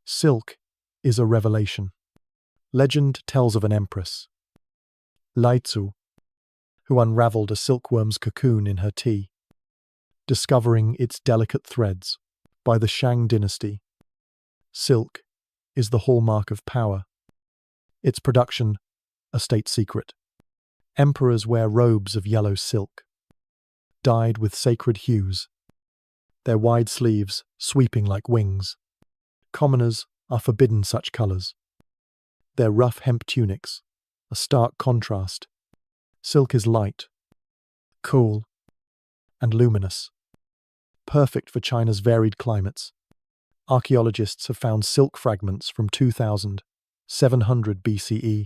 silk is a revelation. Legend tells of an empress, Lai Tzu, who unraveled a silkworm's cocoon in her tea, discovering its delicate threads. By the Shang dynasty, silk is the hallmark of power. Its production, a state secret. Emperors wear robes of yellow silk, dyed with sacred hues, their wide sleeves sweeping like wings. Commoners are forbidden such colors. Their rough hemp tunics, a stark contrast. Silk is light, cool, and luminous, perfect for China's varied climates. Archaeologists have found silk fragments from 2700 BCE,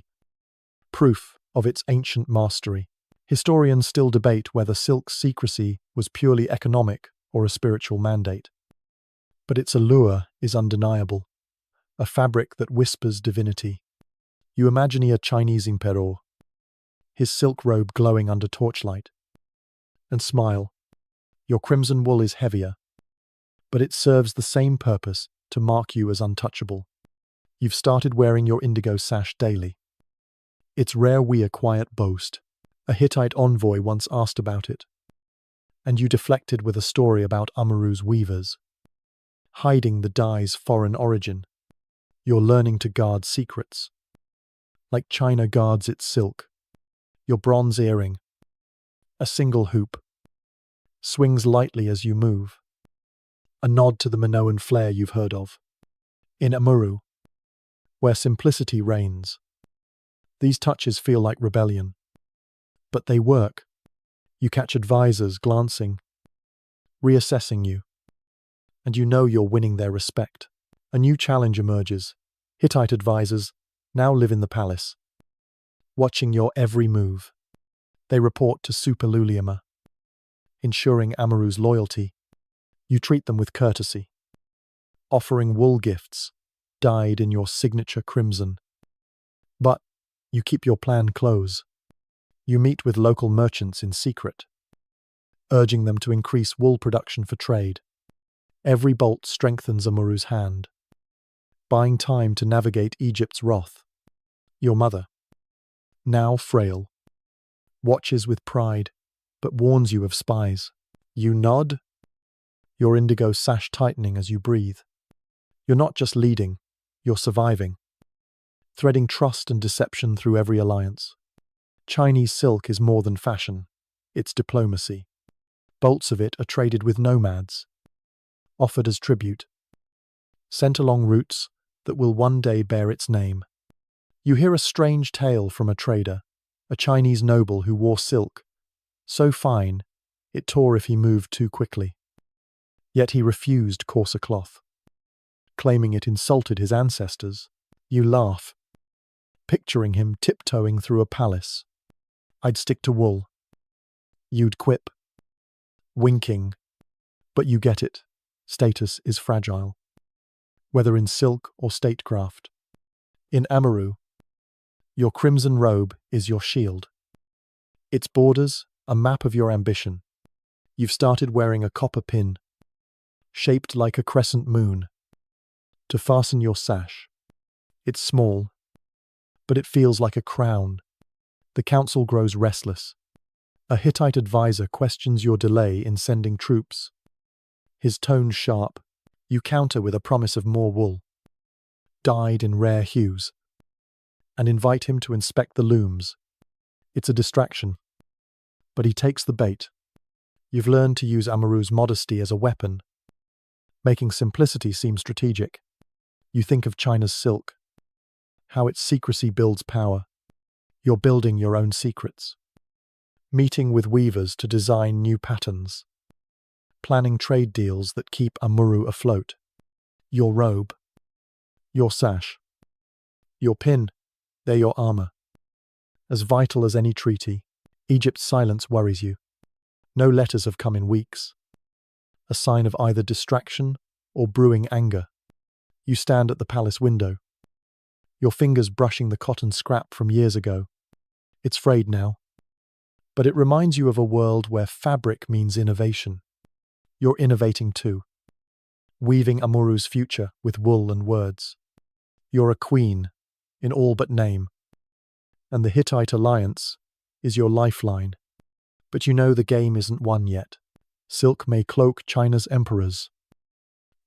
proof of its ancient mastery. Historians still debate whether silk's secrecy was purely economic or a spiritual mandate. But its allure is undeniable, a fabric that whispers divinity. You imagine a Chinese emperor, his silk robe glowing under torchlight, and smile. Your crimson wool is heavier, but it serves the same purpose to mark you as untouchable. You've started wearing your indigo sash daily. Its rare a quiet boast. A Hittite envoy once asked about it, and you deflected with a story about Amurru's weavers, hiding the dye's foreign origin. You're learning to guard secrets, like China guards its silk. Your bronze earring, a single hoop, swings lightly as you move, a nod to the Minoan flair you've heard of. In Amurru, where simplicity reigns, these touches feel like rebellion. But they work. You catch advisors glancing, reassessing you, and you know you're winning their respect. A new challenge emerges. Hittite advisors now live in the palace, watching your every move. They report to Superluliuma, ensuring Amurru's loyalty. You treat them with courtesy, offering wool gifts dyed in your signature crimson. But you keep your plan close. You meet with local merchants in secret, urging them to increase wool production for trade. Every bolt strengthens Amurru's hand, buying time to navigate Egypt's wrath. Your mother, now frail, watches with pride, but warns you of spies. You nod, your indigo sash tightening as you breathe. You're not just leading, You're surviving, threading trust and deception through every alliance. Chinese silk is more than fashion, it's diplomacy. Bolts of it are traded with nomads, offered as tribute, sent along routes that will one day bear its name. You hear a strange tale from a trader, a Chinese noble who wore silk, so fine it tore if he moved too quickly. Yet he refused coarser cloth, claiming it insulted his ancestors. You laugh, picturing him tiptoeing through a palace. I'd stick to wool. You'd quip, winking, but you get it. Status is fragile, whether in silk or statecraft. In Amurru, your crimson robe is your shield. Its borders, a map of your ambition. You've started wearing a copper pin, shaped like a crescent moon, to fasten your sash. It's small, but it feels like a crown. The council grows restless. A Hittite advisor questions your delay in sending troops. His tone sharp. You counter with a promise of more wool, dyed in rare hues, and invite him to inspect the looms. It's a distraction, but he takes the bait. You've learned to use Amurru's modesty as a weapon, making simplicity seem strategic. You think of China's silk, how its secrecy builds power. You're building your own secrets, meeting with weavers to design new patterns, planning trade deals that keep Amurru afloat. Your robe, your sash, your pin, they're your armor. As vital as any treaty, Egypt's silence worries you. No letters have come in weeks, a sign of either distraction or brewing anger. You stand at the palace window, your fingers brushing the cotton scrap from years ago. It's frayed now, but it reminds you of a world where fabric means innovation. You're innovating too, weaving Amurru's future with wool and words. You're a queen, in all but name, and the Hittite alliance is your lifeline. But you know the game isn't won yet. Silk may cloak China's emperors,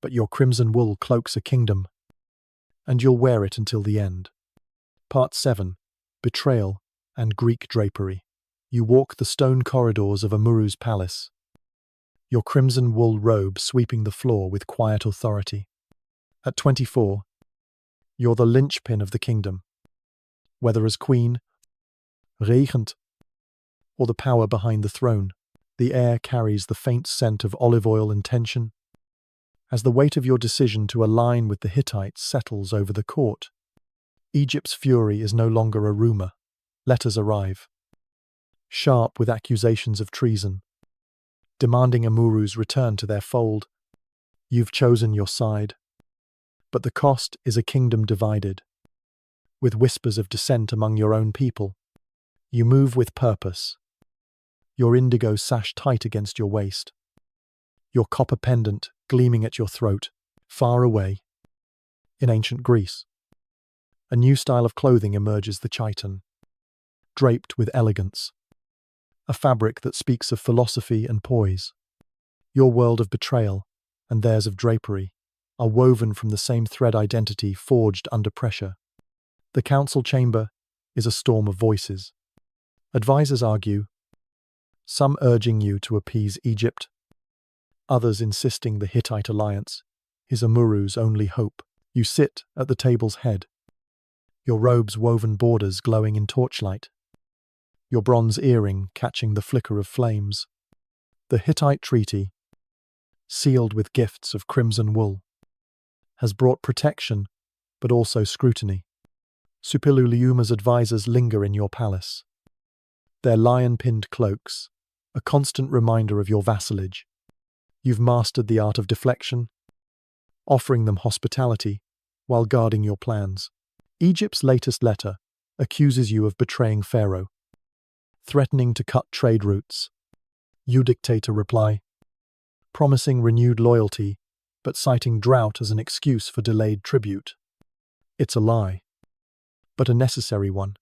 but your crimson wool cloaks a kingdom, and you'll wear it until the end. Part 7. Betrayal and Greek drapery. You walk the stone corridors of Amurru's palace, your crimson wool robe sweeping the floor with quiet authority. At 24, you're the linchpin of the kingdom, whether as queen, regent, or the power behind the throne. The air carries the faint scent of olive oil and tension. As the weight of your decision to align with the Hittites settles over the court, Egypt's fury is no longer a rumor. Letters arrive, sharp with accusations of treason, demanding Amurru's return to their fold. You've chosen your side, but the cost is a kingdom divided, with whispers of dissent among your own people. You move with purpose, your indigo sash tight against your waist, your copper pendant gleaming at your throat. Far away, in ancient Greece, a new style of clothing emerges: the chiton, draped with elegance, a fabric that speaks of philosophy and poise. Your world of betrayal and theirs of drapery are woven from the same thread identity forged under pressure. The council chamber is a storm of voices. Advisors argue, some urging you to appease Egypt, others insisting the Hittite alliance is Amurru's only hope. You sit at the table's head, your robe's woven borders glowing in torchlight, your bronze earring catching the flicker of flames. The Hittite treaty, sealed with gifts of crimson wool, has brought protection, but also scrutiny. Suppiluliuma's advisors linger in your palace, their lion-pinned cloaks, a constant reminder of your vassalage. You've mastered the art of deflection, offering them hospitality while guarding your plans. Egypt's latest letter accuses you of betraying Pharaoh, threatening to cut trade routes. You dictate a reply, promising renewed loyalty, but citing drought as an excuse for delayed tribute. It's a lie, but a necessary one.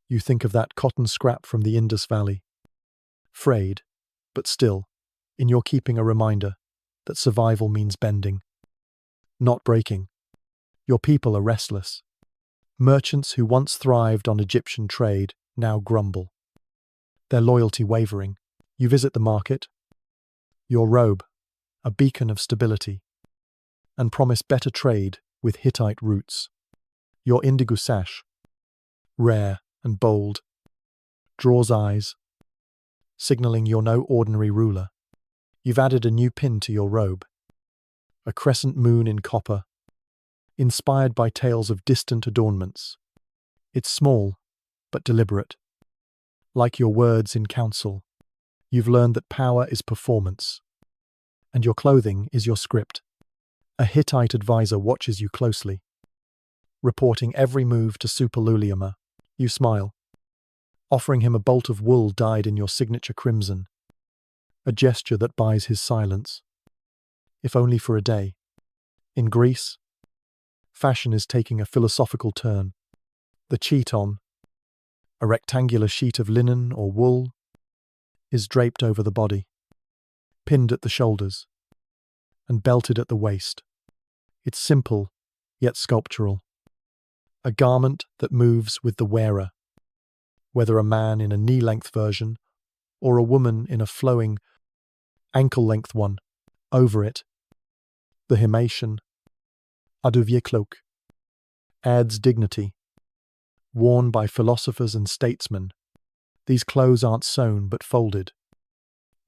You think of that cotton scrap from the Indus Valley, frayed, but still, in your keeping, a reminder that survival means bending, not breaking. Your people are restless. Merchants who once thrived on Egyptian trade now grumble, their loyalty wavering. You visit the market, your robe, a beacon of stability, and promise better trade with Hittite roots. Your indigo sash, rare and bold, draws eyes, signaling you're no ordinary ruler. You've added a new pin to your robe, a crescent moon in copper, inspired by tales of distant adornments. It's small, but deliberate. Like your words in council, you've learned that power is performance, and your clothing is your script. A Hittite advisor watches you closely, reporting every move to Superluliuma. You smile, offering him a bolt of wool dyed in your signature crimson, a gesture that buys his silence, if only for a day. In Greece, fashion is taking a philosophical turn. The chiton, a rectangular sheet of linen or wool, is draped over the body, pinned at the shoulders, and belted at the waist. It's simple, yet sculptural. A garment that moves with the wearer, whether a man in a knee-length version or a woman in a flowing, ankle-length one. Over it, the himation, cloak, adds dignity. Worn by philosophers and statesmen, these clothes aren't sewn but folded,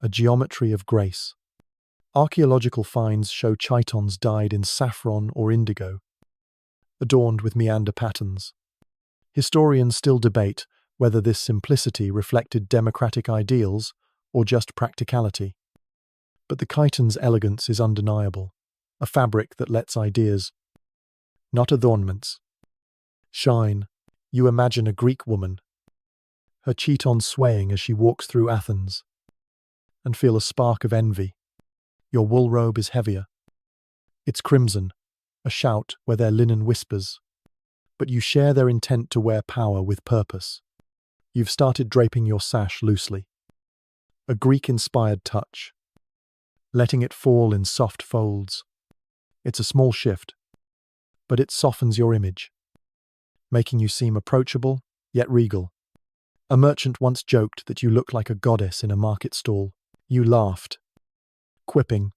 a geometry of grace. Archaeological finds show chitons dyed in saffron or indigo, adorned with meander patterns. Historians still debate whether this simplicity reflected democratic ideals or just practicality. But the chiton's elegance is undeniable, a fabric that lets ideas, not adornments, shine. You imagine a Greek woman, her chiton swaying as she walks through Athens, and feel a spark of envy. Your wool robe is heavier. It's crimson, a shout where their linen whispers. But you share their intent to wear power with purpose. You've started draping your sash loosely, a Greek-inspired touch, letting it fall in soft folds. It's a small shift, but it softens your image, making you seem approachable, yet regal. A merchant once joked that you look like a goddess in a market stall. You laughed, quipping,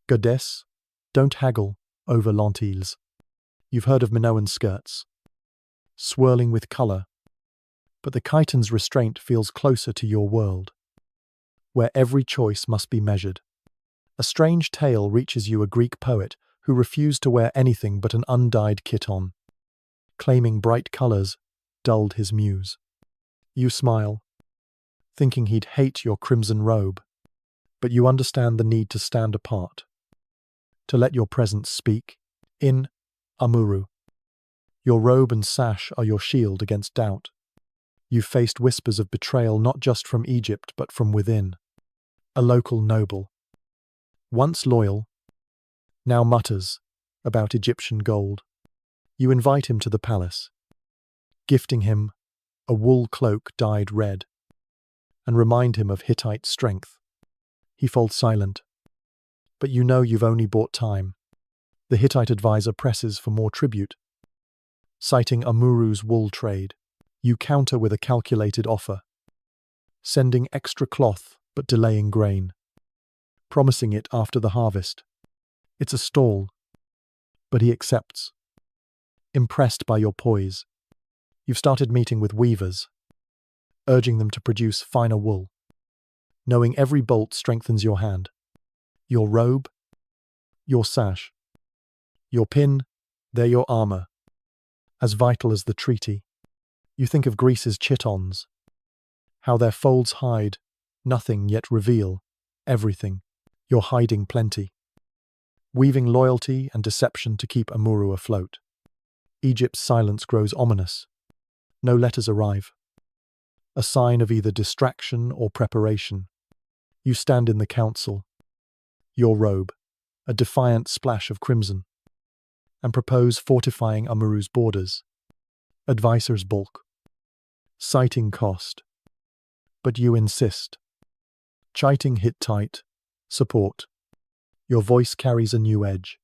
"Goddess, don't haggle over lentilles." You've heard of Minoan skirts, swirling with colour, but the chiton's restraint feels closer to your world, where every choice must be measured. A strange tale reaches you, a Greek poet who refused to wear anything but an undyed chiton, claiming bright colours dulled his muse. You smile, thinking he'd hate your crimson robe, but you understand the need to stand apart, to let your presence speak. In Amurru, your robe and sash are your shield against doubt. You've faced whispers of betrayal not just from Egypt but from within. A local noble, once loyal, now mutters about Egyptian gold. You invite him to the palace, gifting him a wool cloak dyed red, and remind him of Hittite strength. He falls silent, but you know you've only bought time. The Hittite advisor presses for more tribute. Citing Amurru's wool trade, you counter with a calculated offer, sending extra cloth but delaying grain, promising it after the harvest. It's a stall, but he accepts. Impressed by your poise, you've started meeting with weavers, urging them to produce finer wool. Knowing every bolt strengthens your hand. Your robe, your sash, your pin, they're your armor, as vital as the treaty. You think of Greece's chitons, how their folds hide nothing yet reveal everything. You're hiding plenty, weaving loyalty and deception to keep Amurru afloat. Egypt's silence grows ominous. No letters arrive, a sign of either distraction or preparation. You stand in the council, your robe, a defiant splash of crimson, and propose fortifying Amurru's borders. Advisors balk, citing cost, but you insist. Chiting Hittite support. Your voice carries a new edge,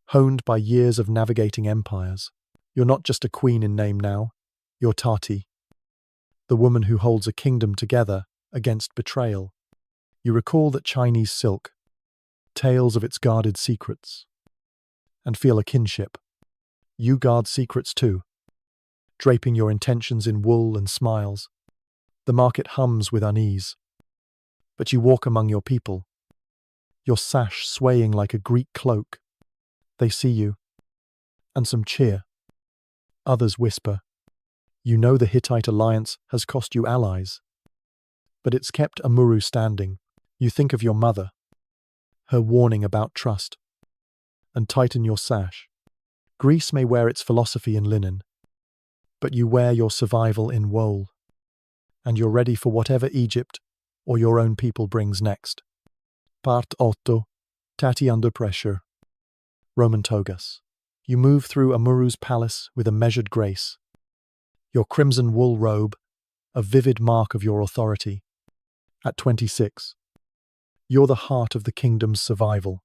honed by years of navigating empires. You're not just a queen in name now, you're Tati, the woman who holds a kingdom together against betrayal. You recall that Chinese silk, tales of its guarded secrets, and feel a kinship. You guard secrets too, draping your intentions in wool and smiles. The market hums with unease, but you walk among your people, your sash swaying like a Greek cloak. They see you, and some cheer. Others whisper. You know the Hittite alliance has cost you allies, but it's kept Amurru standing. You think of your mother, her warning about trust, and tighten your sash. Greece may wear its philosophy in linen, but you wear your survival in wool, and you're ready for whatever Egypt or your own people brings next. Part 8. Tati under pressure. Roman togas. You move through Amurru's palace with a measured grace. Your crimson wool robe, a vivid mark of your authority. At 26, you're the heart of the kingdom's survival.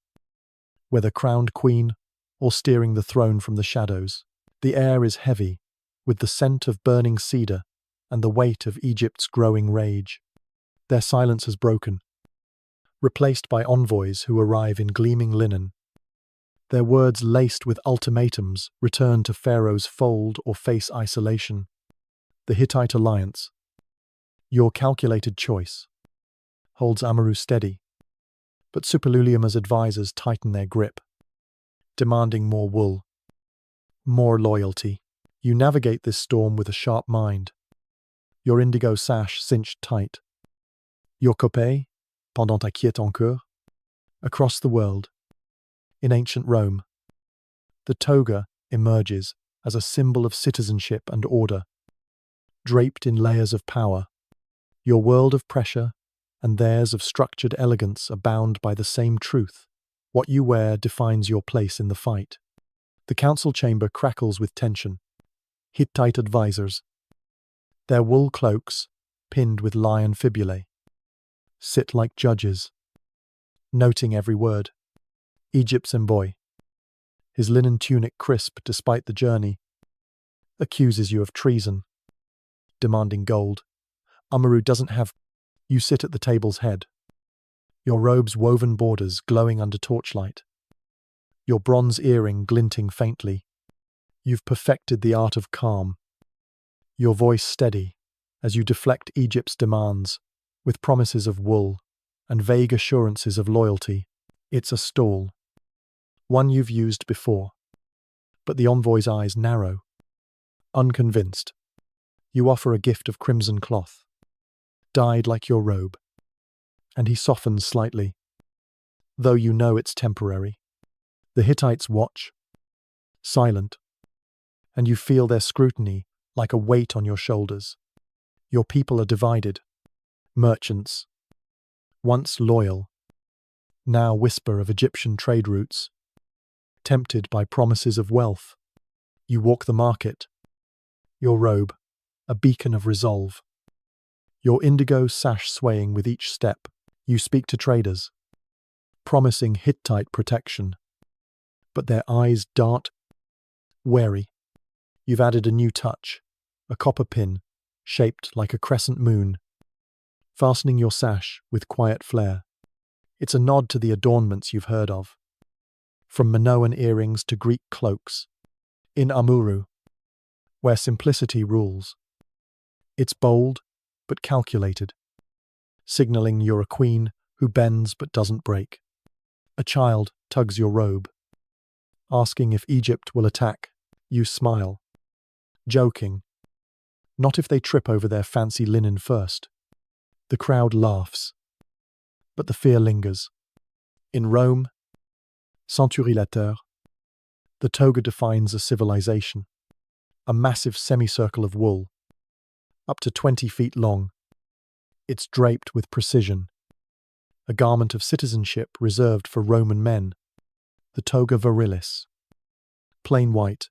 Whether crowned queen or steering the throne from the shadows, the air is heavy, with the scent of burning cedar and the weight of Egypt's growing rage. Their silence has broken, replaced by envoys who arrive in gleaming linen. Their words laced with ultimatums return to Pharaoh's fold or face isolation. The Hittite alliance, your calculated choice, holds Amurru steady, but Suppiluliuma's advisors tighten their grip, demanding more wool, more loyalty. You navigate this storm with a sharp mind, your indigo sash cinched tight, your copée, pendant ta quiète encore. Across the world, in ancient Rome, the toga emerges as a symbol of citizenship and order, draped in layers of power. Your world of pressure and theirs of structured elegance are bound by the same truth. What you wear defines your place in the fight. The council chamber crackles with tension. Hittite advisors, their wool cloaks, pinned with lion fibulae, sit like judges, noting every word. Egypt's envoy, his linen tunic crisp despite the journey, accuses you of treason, demanding gold. Amurru doesn't have. You sit at the table's head, your robe's woven borders glowing under torchlight, your bronze earring glinting faintly. You've perfected the art of calm, your voice steady as you deflect Egypt's demands with promises of wool and vague assurances of loyalty. It's a stall, one you've used before, but the envoy's eyes narrow. Unconvinced, you offer a gift of crimson cloth, dyed like your robe, and he softens slightly, though you know it's temporary. The Hittites watch, silent, and you feel their scrutiny like a weight on your shoulders. Your people are divided. Merchants, once loyal, now whisper of Egyptian trade routes. Tempted by promises of wealth, you walk the market, your robe, a beacon of resolve. Your indigo sash swaying with each step. You speak to traders, promising Hittite protection, but their eyes dart, wary. You've added a new touch, a copper pin, shaped like a crescent moon, fastening your sash with quiet flair. It's a nod to the adornments you've heard of, from Minoan earrings to Greek cloaks. In Amurru, where simplicity rules, it's bold but calculated, signaling you're a queen who bends but doesn't break. A child tugs your robe, asking if Egypt will attack. You smile, joking, not if they trip over their fancy linen first. The crowd laughs, but the fear lingers. In Rome, centuries later, the toga defines a civilization, a massive semicircle of wool, up to 20 feet long. It's draped with precision, a garment of citizenship reserved for Roman men. The toga virilis, plain white,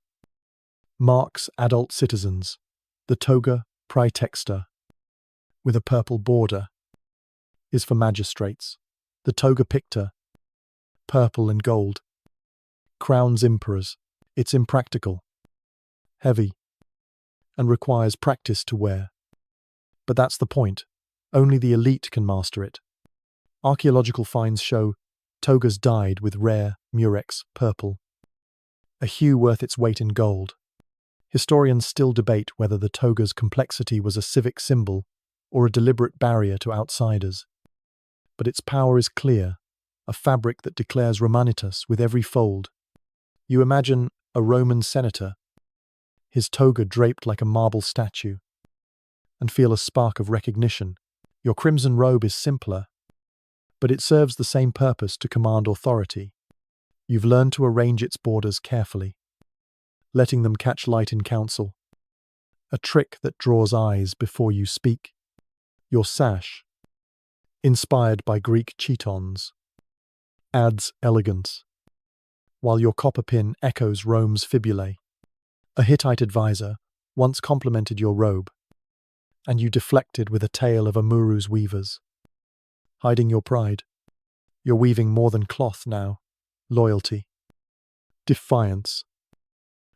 marks adult citizens. The toga praetexta, with a purple border, is for magistrates. The toga picta, purple and gold, crowns emperors. It's impractical, heavy, and requires practice to wear. But that's the point. Only the elite can master it. Archaeological finds show togas dyed with rare murex purple, a hue worth its weight in gold. Historians still debate whether the toga's complexity was a civic symbol or a deliberate barrier to outsiders. But its power is clear, a fabric that declares Romanitas with every fold. You imagine a Roman senator, his toga draped like a marble statue, and feel a spark of recognition. Your crimson robe is simpler, but it serves the same purpose to command authority. You've learned to arrange its borders carefully, letting them catch light in council, a trick that draws eyes before you speak. Your sash, inspired by Greek chitons, adds elegance, while your copper pin echoes Rome's fibulae. A Hittite advisor once complimented your robe, and you deflected with a tale of Amurru's weavers. Hiding your pride, you're weaving more than cloth now. Loyalty, defiance,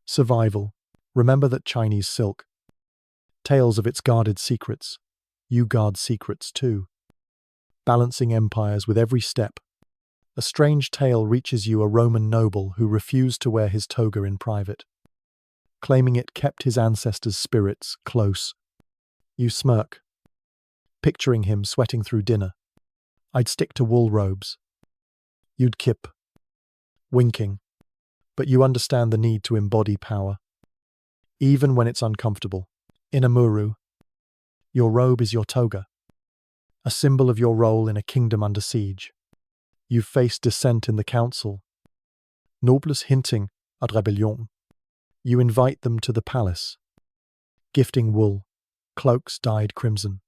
survival. Remember that Chinese silk. Tales of its guarded secrets. You guard secrets too. Balancing empires with every step. A strange tale reaches you, a Roman noble who refused to wear his toga in private, claiming it kept his ancestors' spirits close. You smirk, picturing him sweating through dinner. I'd stick to wool robes. You'd kip, winking, but you understand the need to embody power, even when it's uncomfortable. In Amurru, your robe is your toga, a symbol of your role in a kingdom under siege. You've faced dissent in the council, nobles hinting at rebellion. You invite them to the palace, gifting wool, cloaks dyed crimson,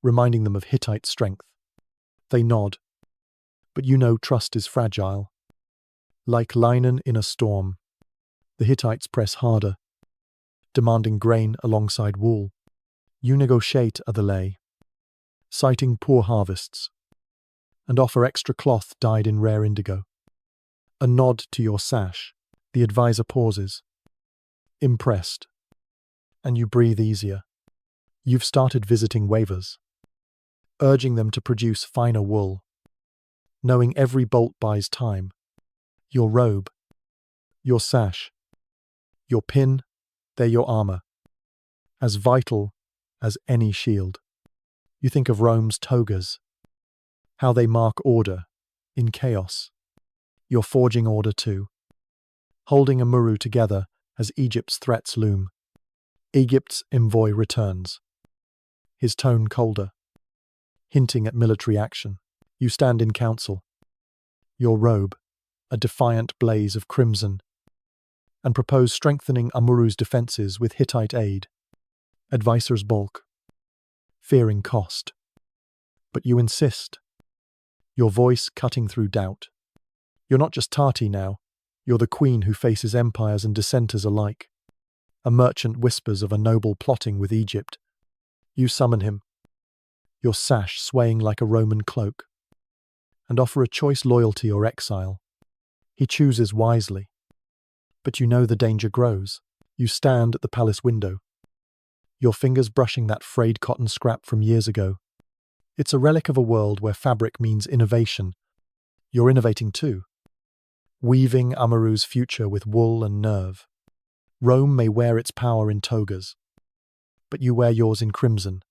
reminding them of Hittite strength. They nod, but you know trust is fragile. Like linen in a storm, the Hittites press harder, demanding grain alongside wool. You negotiate a delay, citing poor harvests, and offer extra cloth dyed in rare indigo. A nod to your sash, the advisor pauses, impressed, and you breathe easier. You've started visiting weavers, urging them to produce finer wool, knowing every bolt buys time. Your robe, your sash, your pin, they're your armor, as vital as any shield. You think of Rome's togas, how they mark order in chaos. You're forging order too, holding Amurru together as Egypt's threats loom. Egypt's envoy returns, his tone colder, hinting at military action. You stand in council, your robe, a defiant blaze of crimson, and propose strengthening Amurru's defenses with Hittite aid. Advisors balk, fearing cost. But you insist, your voice cutting through doubt. You're not just Tati now, you're the queen who faces empires and dissenters alike. A merchant whispers of a noble plotting with Egypt. You summon him, your sash swaying like a Roman cloak, and offer a choice: loyalty or exile. He chooses wisely, but you know the danger grows. You stand at the palace window, your fingers brushing that frayed cotton scrap from years ago. It's a relic of a world where fabric means innovation. You're innovating too, weaving Amurru's future with wool and nerve. Rome may wear its power in togas, but you wear yours in crimson,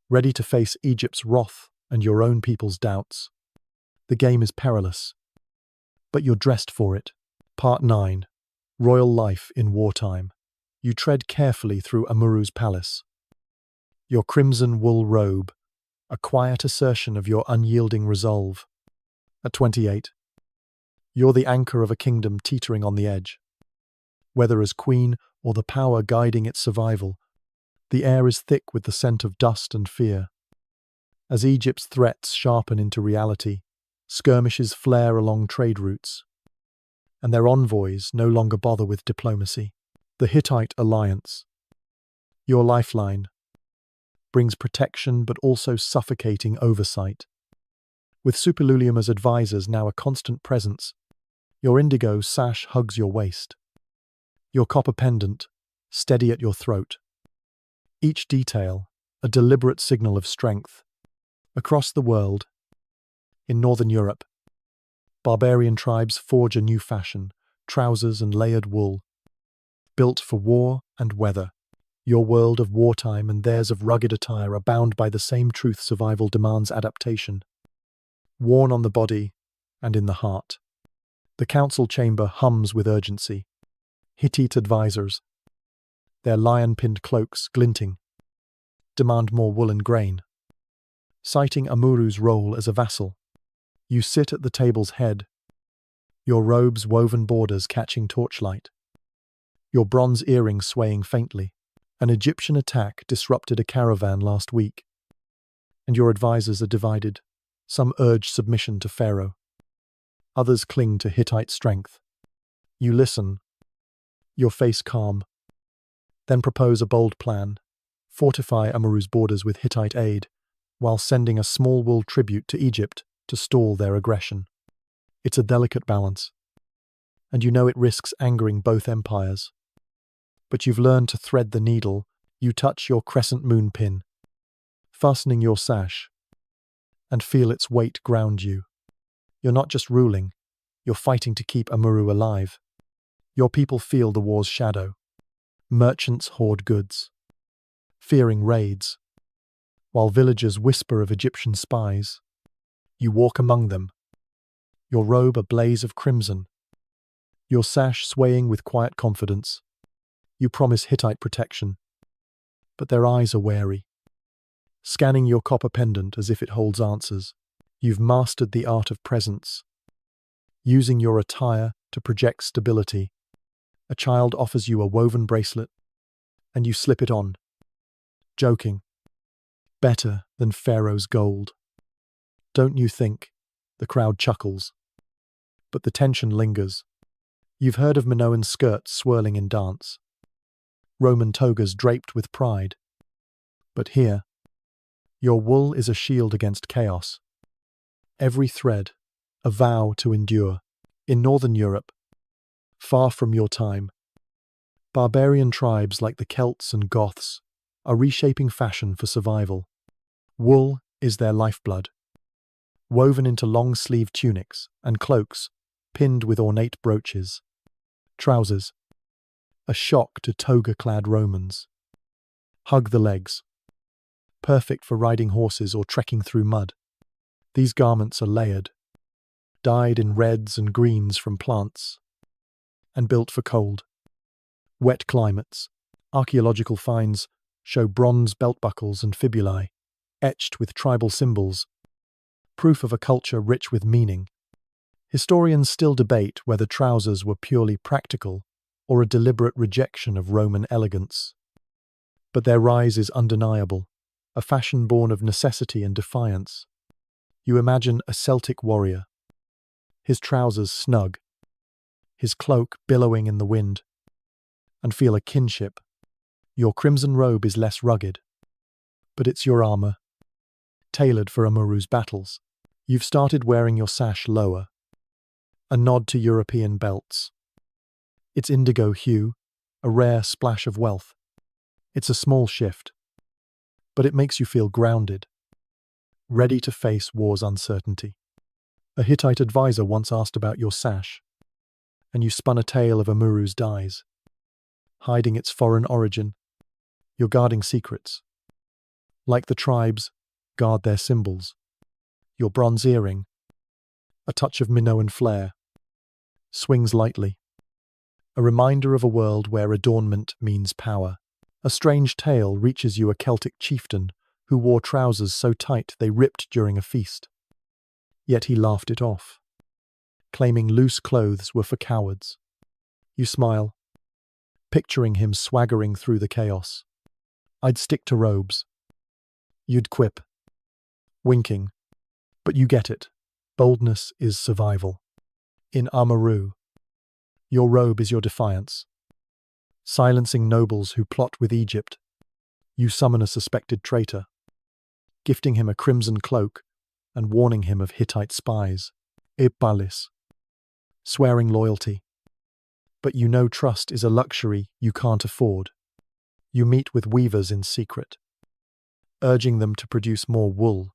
ready to face Egypt's wrath and your own people's doubts. The game is perilous, but you're dressed for it. Part 9. Royal life in wartime. You tread carefully through Amurru's palace. Your crimson wool robe, a quiet assertion of your unyielding resolve. At 28, you're the anchor of a kingdom teetering on the edge. Whether as queen or the power guiding its survival, the air is thick with the scent of dust and fear. As Egypt's threats sharpen into reality, skirmishes flare along trade routes, and their envoys no longer bother with diplomacy. The Hittite alliance, your lifeline, brings protection but also suffocating oversight. With Superlulium as advisors now a constant presence, Your indigo sash hugs your waist. Your copper pendant, steady at your throat. Each detail, a deliberate signal of strength. Across the world, in Northern Europe, barbarian tribes forge a new fashion, trousers and layered wool, built for war and weather. Your world of wartime and theirs of rugged attire are bound by the same truth: survival demands adaptation. Worn on the body and in the heart. The council chamber hums with urgency. Hittite advisors, their lion-pinned cloaks glinting, demand more wool and grain. Citing Amurru's role as a vassal, you sit at the table's head, your robe's woven borders catching torchlight, your bronze earrings swaying faintly. An Egyptian attack disrupted a caravan last week, and your advisors are divided. Some urge submission to Pharaoh. Others cling to Hittite strength. You listen, your face calm, then propose a bold plan: fortify Amurru's borders with Hittite aid, while sending a small wool tribute to Egypt to stall their aggression. It's a delicate balance, and you know it risks angering both empires. But you've learned to thread the needle. You touch your crescent moon pin, fastening your sash, and feel its weight ground you. You're not just ruling, you're fighting to keep Amurru alive. Your people feel the war's shadow. Merchants hoard goods, fearing raids, while villagers whisper of Egyptian spies. You walk among them, your robe a blaze of crimson, your sash swaying with quiet confidence. You promise Hittite protection, but their eyes are wary, scanning your copper pendant as if it holds answers. You've mastered the art of presence, using your attire to project stability. A child offers you a woven bracelet, and you slip it on, joking. Better than Pharaoh's gold. Don't you think? The crowd chuckles, but the tension lingers. You've heard of Minoan skirts swirling in dance, Roman togas draped with pride. But here, your wool is a shield against chaos. Every thread, a vow to endure. In Northern Europe, far from your time, barbarian tribes like the Celts and Goths are reshaping fashion for survival. Wool is their lifeblood, woven into long-sleeved tunics and cloaks pinned with ornate brooches. Trousers, a shock to toga-clad Romans, hug the legs, perfect for riding horses or trekking through mud. These garments are layered, dyed in reds and greens from plants, and built for cold, wet climates. Archaeological finds show bronze belt buckles and fibulae, etched with tribal symbols, proof of a culture rich with meaning. Historians still debate whether trousers were purely practical or a deliberate rejection of Roman elegance. But their rise is undeniable, a fashion born of necessity and defiance. You imagine a Celtic warrior, his trousers snug, his cloak billowing in the wind, and feel a kinship. Your crimson robe is less rugged, but it's your armor, tailored for Amurru's battles. You've started wearing your sash lower, a nod to European belts. Its indigo hue, a rare splash of wealth. It's a small shift, but it makes you feel grounded, ready to face war's uncertainty. A Hittite advisor once asked about your sash, and you spun a tale of Amurru's dyes. Hiding its foreign origin, you're guarding secrets. Like the tribes, guard their symbols. Your bronze earring, a touch of Minoan flair, swings lightly. A reminder of a world where adornment means power. A strange tale reaches you: a Celtic chieftain who wore trousers so tight they ripped during a feast. Yet he laughed it off, claiming loose clothes were for cowards. You smile, picturing him swaggering through the chaos. I'd stick to robes. You'd quip, winking. But you get it. Boldness is survival. In Amurru, your robe is your defiance. Silencing nobles who plot with Egypt, you summon a suspected traitor, gifting him a crimson cloak and warning him of Hittite spies. Ibalis, swearing loyalty. But you know trust is a luxury you can't afford. You meet with weavers in secret, urging them to produce more wool.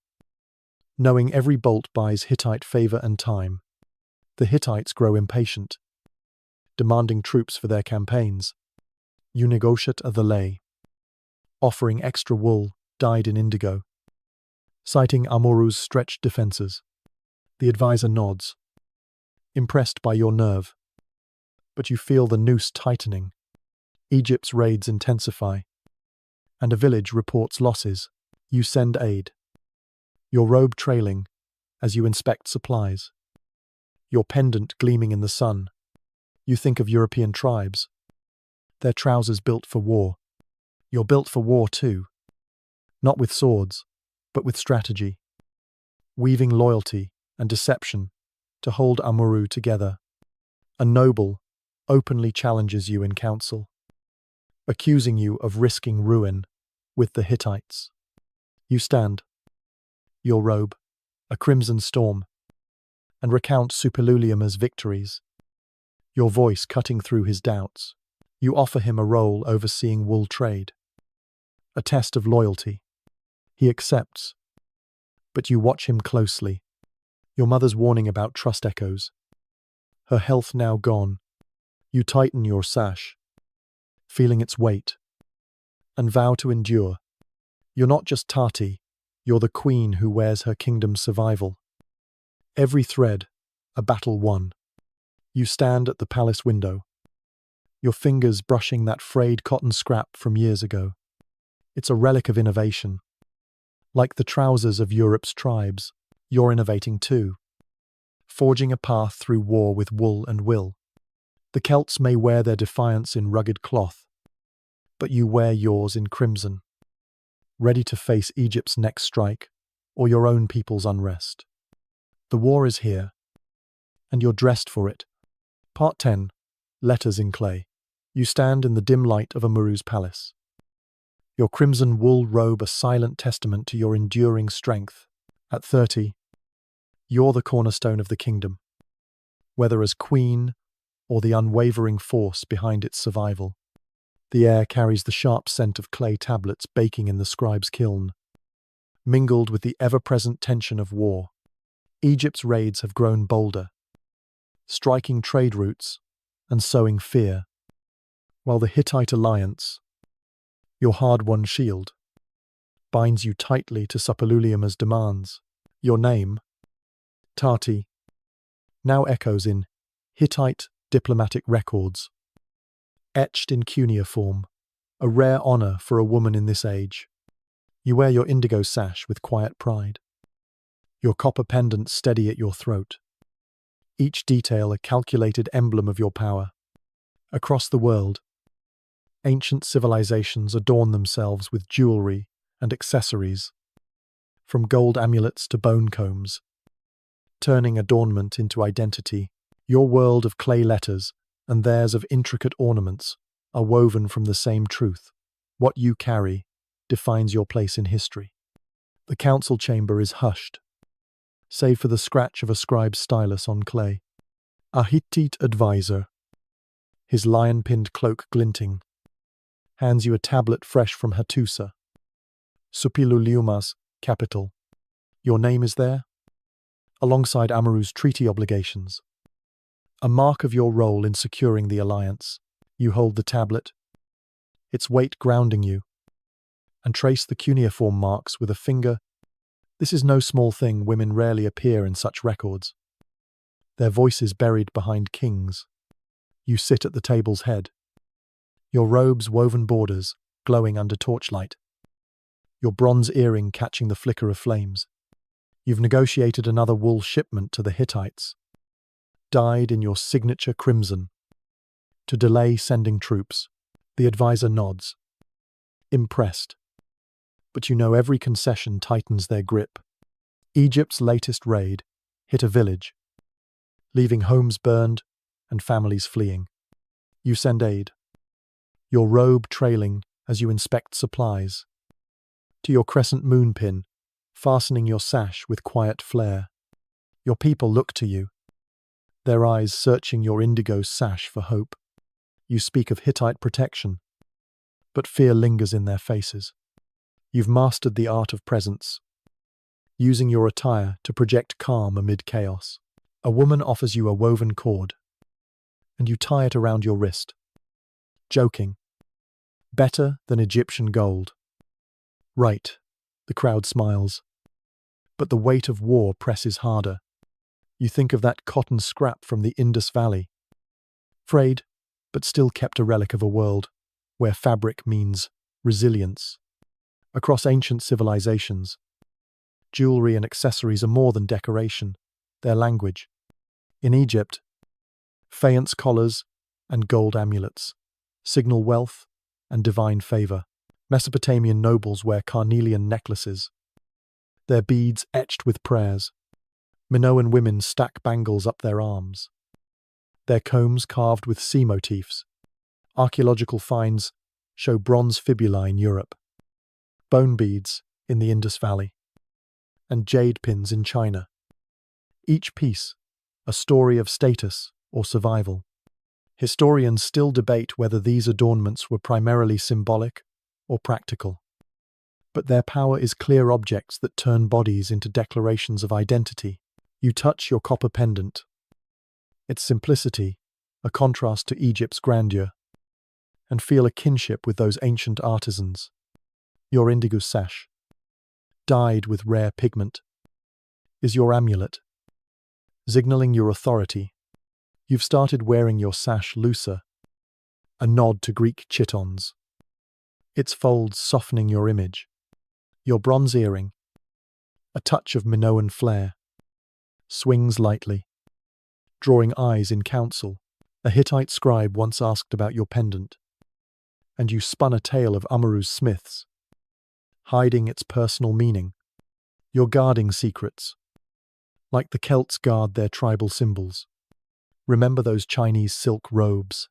Knowing every bolt buys Hittite favor and time, the Hittites grow impatient, demanding troops for their campaigns. You negotiate a delay, offering extra wool dyed in indigo, citing Amurru's stretched defenses. The advisor nods, impressed by your nerve. But you feel the noose tightening. Egypt's raids intensify, and a village reports losses. You send aid, your robe trailing as you inspect supplies, your pendant gleaming in the sun. You think of European tribes, their trousers built for war. You're built for war too, not with swords, but with strategy, weaving loyalty and deception to hold Amurru together. A noble openly challenges you in council, accusing you of risking ruin with the Hittites. You stand, your robe, a crimson storm, and recount Suppiluliuma's victories, your voice cutting through his doubts. You offer him a role overseeing wool trade, a test of loyalty. He accepts, but you watch him closely. Your mother's warning about trust echoes. Her health now gone, you tighten your sash, feeling its weight, and vow to endure. You're not just Tati, you're the queen who wears her kingdom's survival. Every thread, a battle won. You stand at the palace window, your fingers brushing that frayed cotton scrap from years ago. It's a relic of innovation. Like the trousers of Europe's tribes, you're innovating too, forging a path through war with wool and will. The Celts may wear their defiance in rugged cloth, but you wear yours in crimson, ready to face Egypt's next strike or your own people's unrest. The war is here, and you're dressed for it. Part 10. Letters in Clay. You stand in the dim light of Amurru's palace, your crimson wool robe a silent testament to your enduring strength. At 30, you're the cornerstone of the kingdom, whether as queen or the unwavering force behind its survival. The air carries the sharp scent of clay tablets baking in the scribe's kiln, mingled with the ever-present tension of war. Egypt's raids have grown bolder, striking trade routes and sowing fear, while the Hittite alliance, your hard-won shield, binds you tightly to Suppiluliuma's demands. Your name, Tati, now echoes in Hittite diplomatic records, etched in cuneiform, a rare honor for a woman in this age. You wear your indigo sash with quiet pride, your copper pendant steady at your throat, each detail a calculated emblem of your power. Across the world, ancient civilizations adorn themselves with jewelry and accessories, from gold amulets to bone combs, turning adornment into identity. Your world of clay letters and theirs of intricate ornaments are woven from the same truth. What you carry defines your place in history. The council chamber is hushed, save for the scratch of a scribe's stylus on clay. A Hittite advisor, his lion-pinned cloak glinting, hands you a tablet fresh from Hattusa, Suppiluliuma's capital. Your name is there, alongside Amurru's treaty obligations, a mark of your role in securing the alliance. You hold the tablet, its weight grounding you, and trace the cuneiform marks with a finger. This is no small thing. Women rarely appear in such records, their voices buried behind kings. You sit at the table's head, your robe's woven borders glowing under torchlight, your bronze earring catching the flicker of flames. You've negotiated another wool shipment to the Hittites, dyed in your signature crimson, to delay sending troops. The advisor nods, impressed. But you know every concession tightens their grip. Egypt's latest raid hit a village, leaving homes burned and families fleeing. You send aid, your robe trailing as you inspect supplies, to your crescent moon pin, fastening your sash with quiet flair. Your people look to you, their eyes searching your indigo sash for hope. You speak of Hittite protection, but fear lingers in their faces. You've mastered the art of presence, using your attire to project calm amid chaos. A woman offers you a woven cord, and you tie it around your wrist, joking. Better than Egyptian gold. Right, the crowd smiles. But the weight of war presses harder. You think of that cotton scrap from the Indus Valley, frayed, but still kept a relic of a world where fabric means resilience. Across ancient civilizations, jewelry and accessories are more than decoration, they're language. In Egypt, faience collars and gold amulets signal wealth and divine favor. Mesopotamian nobles wear carnelian necklaces, their beads etched with prayers. Minoan women stack bangles up their arms, their combs carved with sea motifs. Archaeological finds show bronze fibulae in Europe, bone beads in the Indus Valley, and jade pins in China. Each piece a story of status or survival. Historians still debate whether these adornments were primarily symbolic or practical. But their power is clear objects that turn bodies into declarations of identity. You touch your copper pendant. Its simplicity, a contrast to Egypt's grandeur, and feel a kinship with those ancient artisans. Your indigo sash, dyed with rare pigment, is your amulet, signaling your authority. You've started wearing your sash looser, a nod to Greek chitons, its folds softening your image. Your bronze earring, a touch of Minoan flair, swings lightly, drawing eyes in council. A Hittite scribe once asked about your pendant, and you spun a tale of Amurru's smiths, hiding its personal meaning. You're guarding secrets, like the Celts guard their tribal symbols. Remember those Chinese silk robes,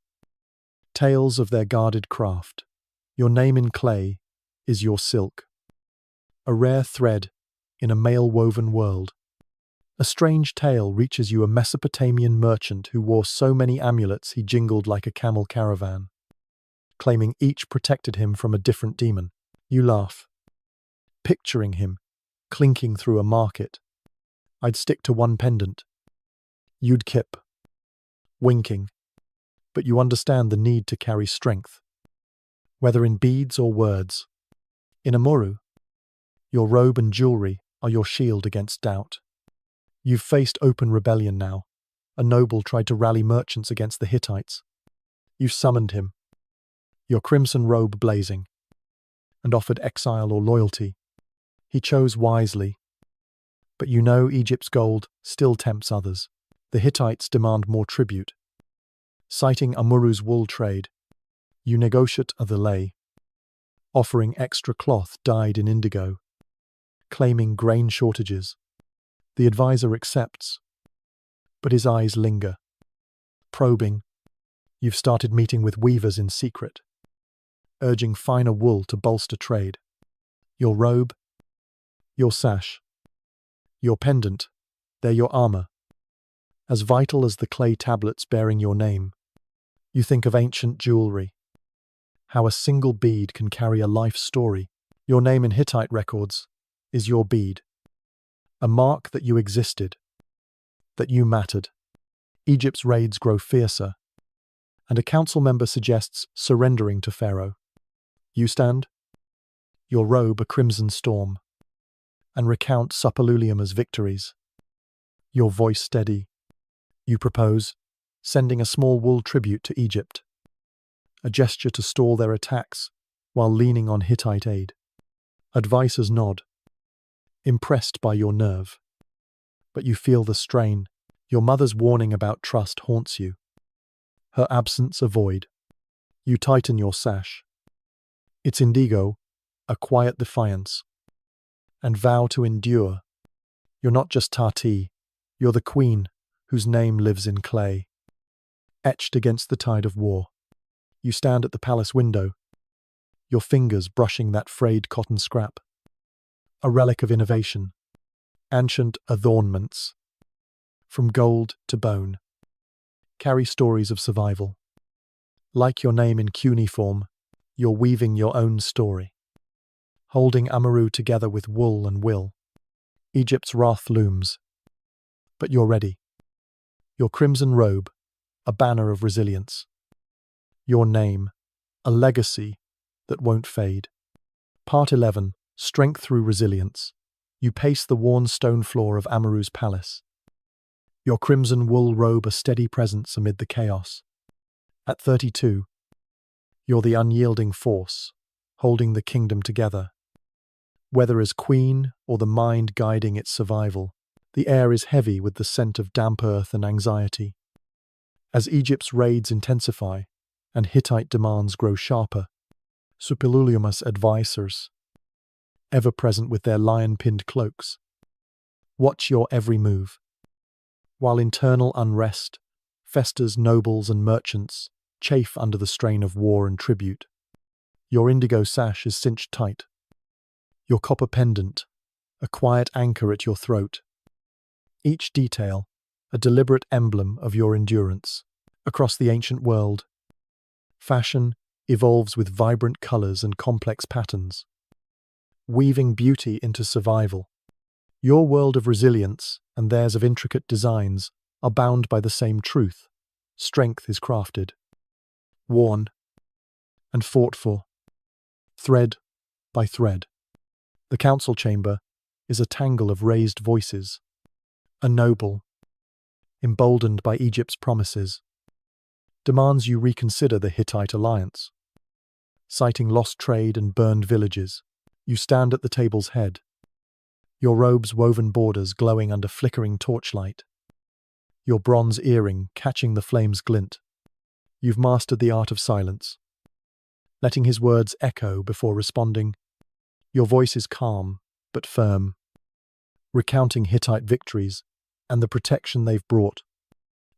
tales of their guarded craft. Your name in clay is your silk, a rare thread in a mail-woven world. A strange tale reaches you: a Mesopotamian merchant who wore so many amulets he jingled like a camel caravan, claiming each protected him from a different demon. You laugh, picturing him clinking through a market. I'd stick to one pendant. You'd kip, winking, but you understand the need to carry strength, whether in beads or words. In Amurru, your robe and jewelry are your shield against doubt. You've faced open rebellion now. A noble tried to rally merchants against the Hittites. You've summoned him, your crimson robe blazing, and offered exile or loyalty. He chose wisely, but you know Egypt's gold still tempts others. The Hittites demand more tribute. Citing Amurru's wool trade, you negotiate a delay, offering extra cloth dyed in indigo, claiming grain shortages. The advisor accepts, but his eyes linger, probing. You've started meeting with weavers in secret, urging finer wool to bolster trade. Your robe, your sash, your pendant, they're your armor, as vital as the clay tablets bearing your name. You think of ancient jewelry, how a single bead can carry a life story. Your name in Hittite records is your bead, a mark that you existed, that you mattered. Egypt's raids grow fiercer, and a council member suggests surrendering to Pharaoh. You stand, your robe a crimson storm, and recount Suppiluliuma's victories. Your voice steady. You propose sending a small wool tribute to Egypt, a gesture to stall their attacks while leaning on Hittite aid. Advisors nod, impressed by your nerve. But you feel the strain. Your mother's warning about trust haunts you, her absence a void. You tighten your sash. It's indigo, a quiet defiance, and vow to endure. You're not just Tati, you're the queen whose name lives in clay, etched against the tide of war. You stand at the palace window, your fingers brushing that frayed cotton scrap, a relic of innovation, ancient adornments, from gold to bone. carry stories of survival. Like your name in cuneiform, you're weaving your own story. Holding Amurru together with wool and will, Egypt's wrath looms. But you're ready. Your crimson robe, a banner of resilience. Your name, a legacy that won't fade. Part 11. Strength through resilience. You pace the worn stone floor of Amurru's palace. Your crimson wool robe a steady presence amid the chaos. At 32, you're the unyielding force, holding the kingdom together. Whether as queen or the mind guiding its survival, the air is heavy with the scent of damp earth and anxiety. As Egypt's raids intensify and Hittite demands grow sharper, superlulumious advisors, ever present with their lion-pinned cloaks, watch your every move. While internal unrest festers, nobles and merchants chafe under the strain of war and tribute. Your indigo sash is cinched tight. Your copper pendant, a quiet anchor at your throat. Each detail, a deliberate emblem of your endurance. Across the ancient world, fashion evolves with vibrant colors and complex patterns, weaving beauty into survival. Your world of resilience and theirs of intricate designs are bound by the same truth. Strength is crafted, worn, and fought for, thread by thread. The council chamber is a tangle of raised voices. A noble, emboldened by Egypt's promises, demands you reconsider the Hittite alliance. Citing lost trade and burned villages, you stand at the table's head, your robe's woven borders glowing under flickering torchlight, your bronze earring catching the flame's glint. You've mastered the art of silence, letting his words echo before responding. Your voice is calm but firm, recounting Hittite victories and the protection they've brought.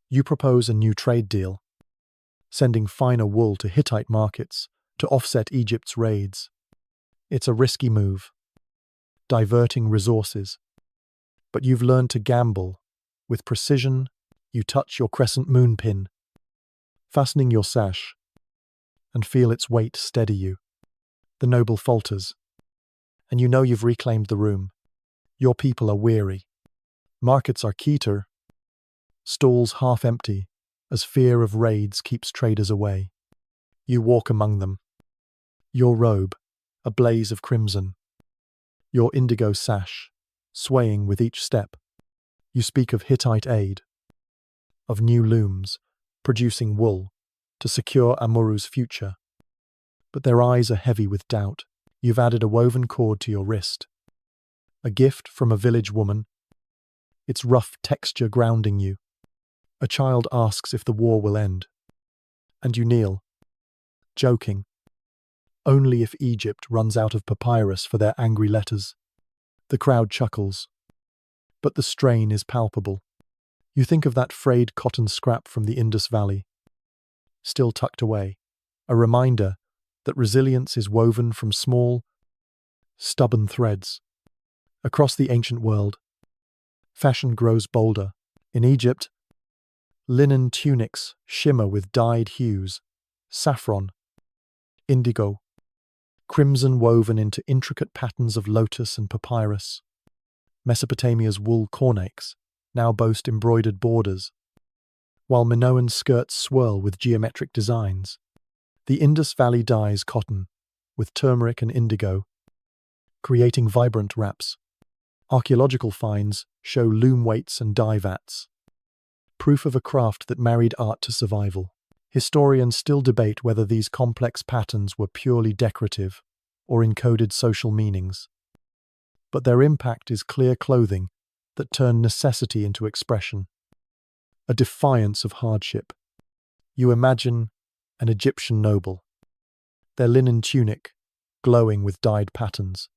You propose a new trade deal, sending finer wool to Hittite markets to offset Egypt's raids. It's a risky move, diverting resources, but you've learned to gamble. With precision, you touch your crescent moon pin, fastening your sash, and feel its weight steady you. The noble falters, and you know you've reclaimed the room. Your people are weary. Markets are keter, stalls half empty, as fear of raids keeps traders away. You walk among them, your robe a blaze of crimson, your indigo sash swaying with each step. You speak of Hittite aid, of new looms producing wool to secure Amurru's future. But their eyes are heavy with doubt. You've added a woven cord to your wrist, a gift from a village woman, its rough texture grounding you. A child asks if the war will end, and you kneel, joking, only if Egypt runs out of papyrus for their angry letters. The crowd chuckles, but the strain is palpable. You think of that frayed cotton scrap from the Indus Valley, still tucked away, a reminder that resilience is woven from small, stubborn threads. Across the ancient world, fashion grows bolder. In Egypt, linen tunics shimmer with dyed hues, saffron, indigo, crimson woven into intricate patterns of lotus and papyrus. Mesopotamia's wool cornakes now boast embroidered borders, while Minoan skirts swirl with geometric designs. The Indus Valley dyes cotton with turmeric and indigo, creating vibrant wraps. Archaeological finds show loom weights and dye vats, proof of a craft that married art to survival. Historians still debate whether these complex patterns were purely decorative or encoded social meanings. But their impact is clear clothing that turned necessity into expression, a defiance of hardship. You imagine an Egyptian noble, their linen tunic glowing with dyed patterns,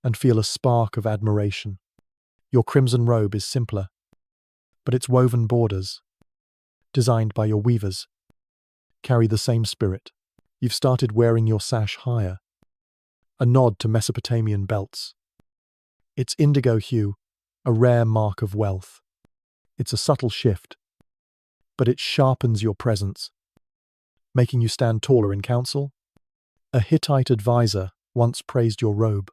and feel a spark of admiration. Your crimson robe is simpler, but its woven borders, designed by your weavers, carry the same spirit. You've started wearing your sash higher, a nod to Mesopotamian belts. Its indigo hue, a rare mark of wealth. It's a subtle shift, but it sharpens your presence, making you stand taller in council. A Hittite advisor once praised your robe,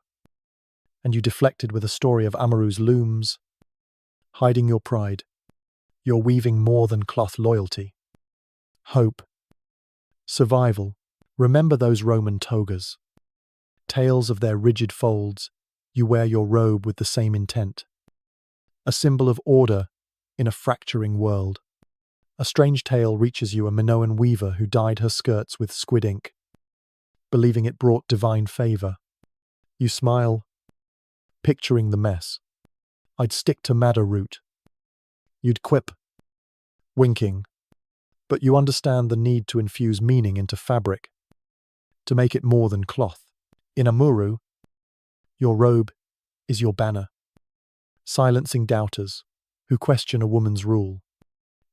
and you deflected with a story of Amurru's looms, hiding your pride. You're weaving more than cloth loyalty. Hope. Survival. Remember those Roman togas. Tales of their rigid folds, you wear your robe with the same intent. A symbol of order in a fracturing world. A strange tale reaches you, a Minoan weaver who dyed her skirts with squid ink, believing it brought divine favor. You smile, picturing the mess. I'd stick to madder route. You'd quip, winking, but you understand the need to infuse meaning into fabric, to make it more than cloth. In Amurru, your robe is your banner, silencing doubters who question a woman's rule.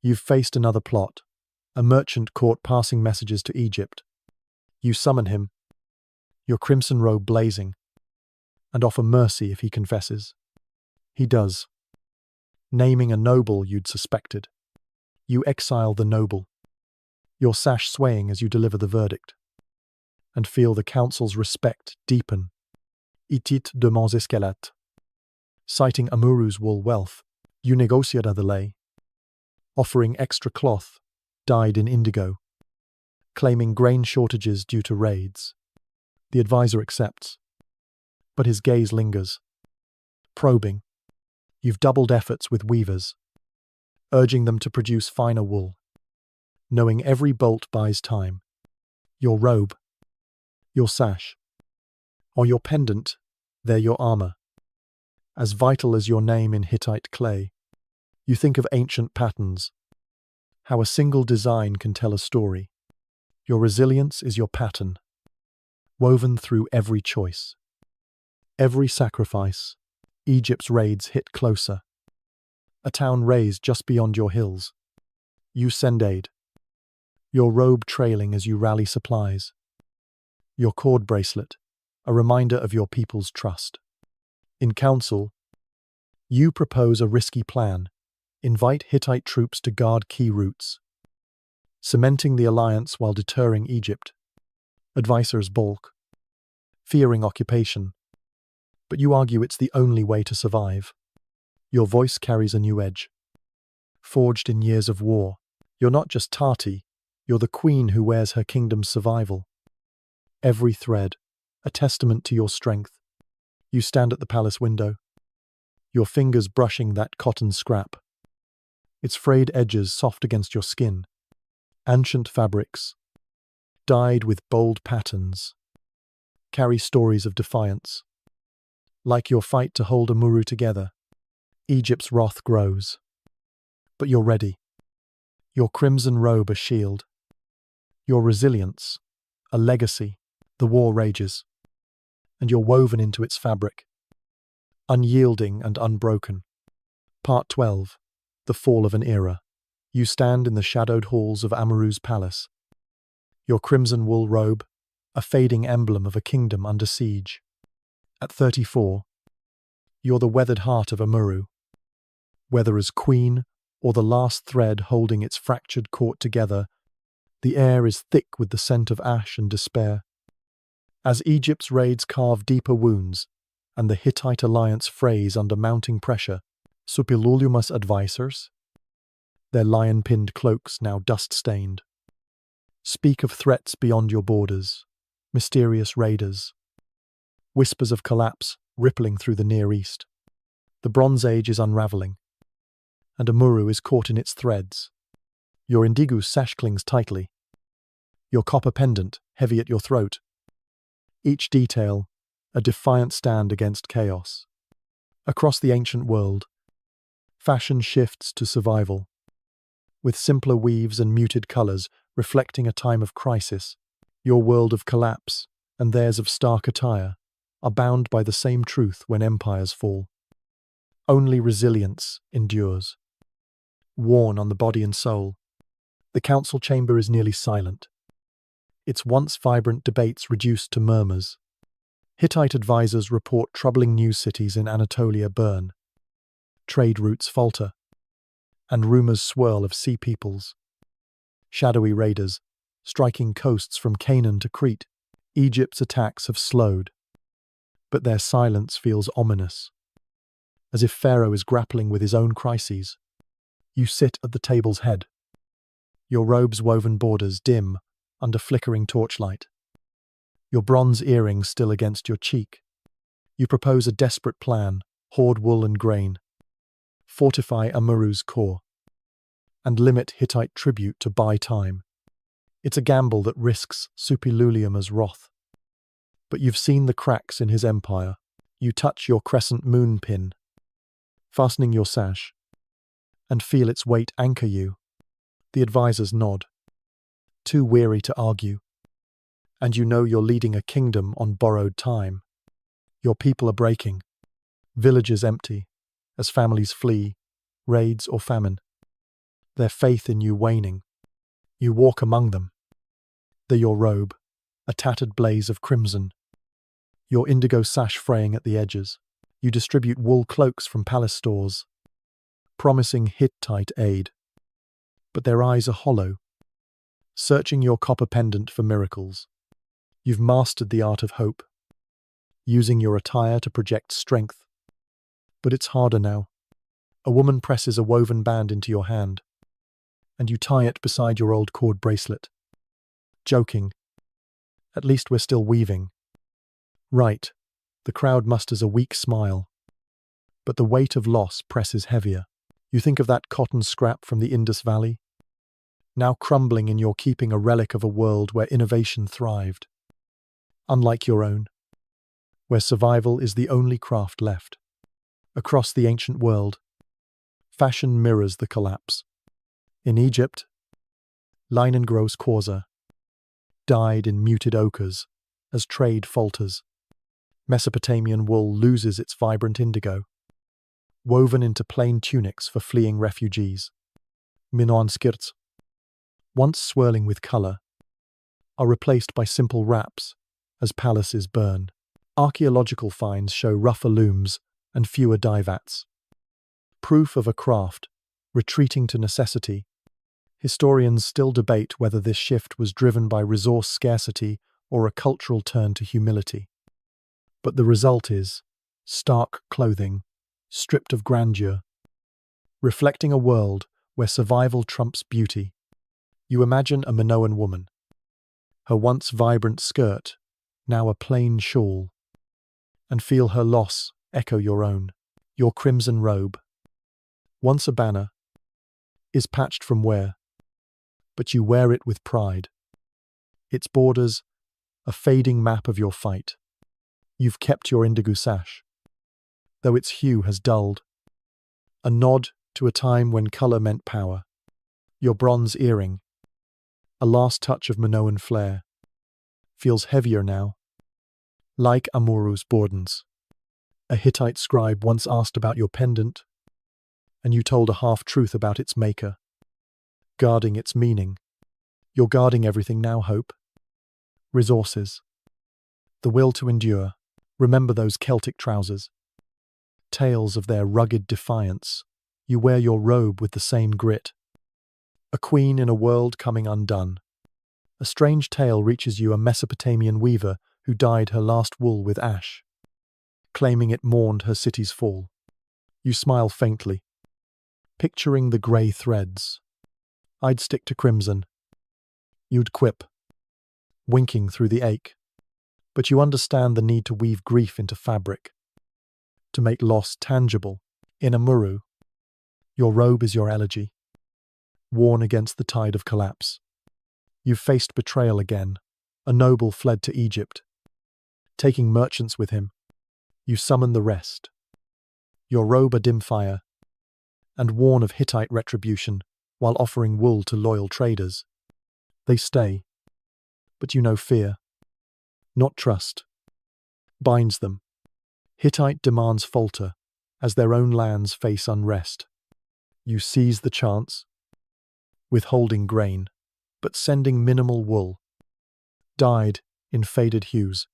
You've faced another plot, a merchant caught passing messages to Egypt. You summon him, your crimson robe blazing, and offer mercy if he confesses. He does, naming a noble you'd suspected. You exile the noble, your sash swaying as you deliver the verdict, and feel the council's respect deepen. Itit de mons escalat. Citing Amurru's wool wealth, you negotiate the lay, offering extra cloth dyed in indigo, claiming grain shortages due to raids. The advisor accepts, but his gaze lingers, probing. You've doubled efforts with weavers, urging them to produce finer wool, knowing every bolt buys time. Your robe, your sash, or your pendant, they're your armor. As vital as your name in Hittite clay, you think of ancient patterns, how a single design can tell a story. Your resilience is your pattern, woven through every choice. Every sacrifice, Egypt's raids hit closer. A town raised just beyond your hills. You send aid, your robe trailing as you rally supplies. Your cord bracelet, a reminder of your people's trust. In council, you propose a risky plan. Invite Hittite troops to guard key routes, cementing the alliance while deterring Egypt. Advisors balk, fearing occupation, but you argue it's the only way to survive. Your voice carries a new edge. Forged in years of war, you're not just Tati, you're the queen who wears her kingdom's survival. Every thread, a testament to your strength. You stand at the palace window, your fingers brushing that cotton scrap, its frayed edges soft against your skin. Ancient fabrics, dyed with bold patterns, carry stories of defiance. Like your fight to hold Amurru together, Egypt's wrath grows. But you're ready. Your crimson robe a shield. Your resilience, a legacy. The war rages, and you're woven into its fabric, unyielding and unbroken. Part 12. The Fall of an Era. You stand in the shadowed halls of Amurru's palace. Your crimson wool robe, a fading emblem of a kingdom under siege. At 34, you're the weathered heart of Amurru. Whether as queen or the last thread holding its fractured court together, the air is thick with the scent of ash and despair. As Egypt's raids carve deeper wounds, and the Hittite alliance frays under mounting pressure, supilulumus advisors, their lion-pinned cloaks now dust-stained, speak of threats beyond your borders, mysterious raiders, whispers of collapse rippling through the Near East. The Bronze Age is unraveling, and Amurru is caught in its threads. Your indigo sash clings tightly, your copper pendant heavy at your throat. Each detail, a defiant stand against chaos. Across the ancient world, fashion shifts to survival, with simpler weaves and muted colors reflecting a time of crisis. Your world of collapse, and theirs of stark attire, are bound by the same truth when empires fall. Only resilience endures. Worn on the body and soul, the council chamber is nearly silent, its once vibrant debates reduced to murmurs. Hittite advisors report troubling news cities in Anatolia burn, trade routes falter, and rumors swirl of sea peoples shadowy raiders, striking coasts from Canaan to Crete. Egypt's attacks have slowed, but their silence feels ominous, as if Pharaoh is grappling with his own crises. You sit at the table's head, your robe's woven borders dim under flickering torchlight, your bronze earrings still against your cheek. You propose a desperate plan: hoard wool and grain, fortify Amurru's core, and limit Hittite tribute to buy time. It's a gamble that risks Suppiluliuma's wrath. But you've seen the cracks in his empire. You touch your crescent moon pin, fastening your sash, and feel its weight anchor you. The advisors nod, too weary to argue. And you know you're leading a kingdom on borrowed time. Your people are breaking, villages empty, as families flee, raids or famine. Their faith in you waning. You walk among them. They're your robe, a tattered blaze of crimson, your indigo sash fraying at the edges. You distribute wool cloaks from palace stores, promising Hittite aid. But their eyes are hollow, searching your copper pendant for miracles. You've mastered the art of hope, using your attire to project strength. But it's harder now. A woman presses a woven band into your hand, and you tie it beside your old cord bracelet. Joking, at least we're still weaving. Right, the crowd musters a weak smile. But the weight of loss presses heavier. You think of that cotton scrap from the Indus Valley, now crumbling in your keeping, a relic of a world where innovation thrived. Unlike your own, where survival is the only craft left. Across the ancient world, fashion mirrors the collapse. In Egypt, linen grows coarser, dyed in muted ochres as trade falters. Mesopotamian wool loses its vibrant indigo, woven into plain tunics for fleeing refugees. Minoan skirts, once swirling with color, are replaced by simple wraps as palaces burn. Archaeological finds show rougher looms and fewer dye vats. Proof of a craft retreating to necessity. Historians still debate whether this shift was driven by resource scarcity or a cultural turn to humility. But the result is stark clothing, stripped of grandeur, reflecting a world where survival trumps beauty. You imagine a Minoan woman, her once vibrant skirt, now a plain shawl, and feel her loss echo your own. Your crimson robe, once a banner, is patched from wear, but you wear it with pride. Its borders, a fading map of your fight. You've kept your indigo sash, though its hue has dulled, a nod to a time when color meant power. Your bronze earring, a last touch of Minoan flair, feels heavier now. Like Amurru's bordens, a Hittite scribe once asked about your pendant, and you told a half-truth about its maker, guarding its meaning. You're guarding everything now: hope, resources, the will to endure. Remember those Celtic trousers, tales of their rugged defiance. You wear your robe with the same grit. A queen in a world coming undone. A strange tale reaches you: a Mesopotamian weaver who dyed her last wool with ash, claiming it mourned her city's fall. You smile faintly, picturing the grey threads. I'd stick to crimson. You'd quip, winking through the ache. But you understand the need to weave grief into fabric, to make loss tangible. In Amurru, your robe is your elegy, worn against the tide of collapse. You've faced betrayal again. A noble fled to Egypt. Taking merchants with him, you summon the rest. Your robe a dim fire, and warn of Hittite retribution while offering wool to loyal traders. They stay, but you know fear, not trust, binds them. Hittite demands falter as their own lands face unrest. You seize the chance, withholding grain, but sending minimal wool, dyed in faded hues.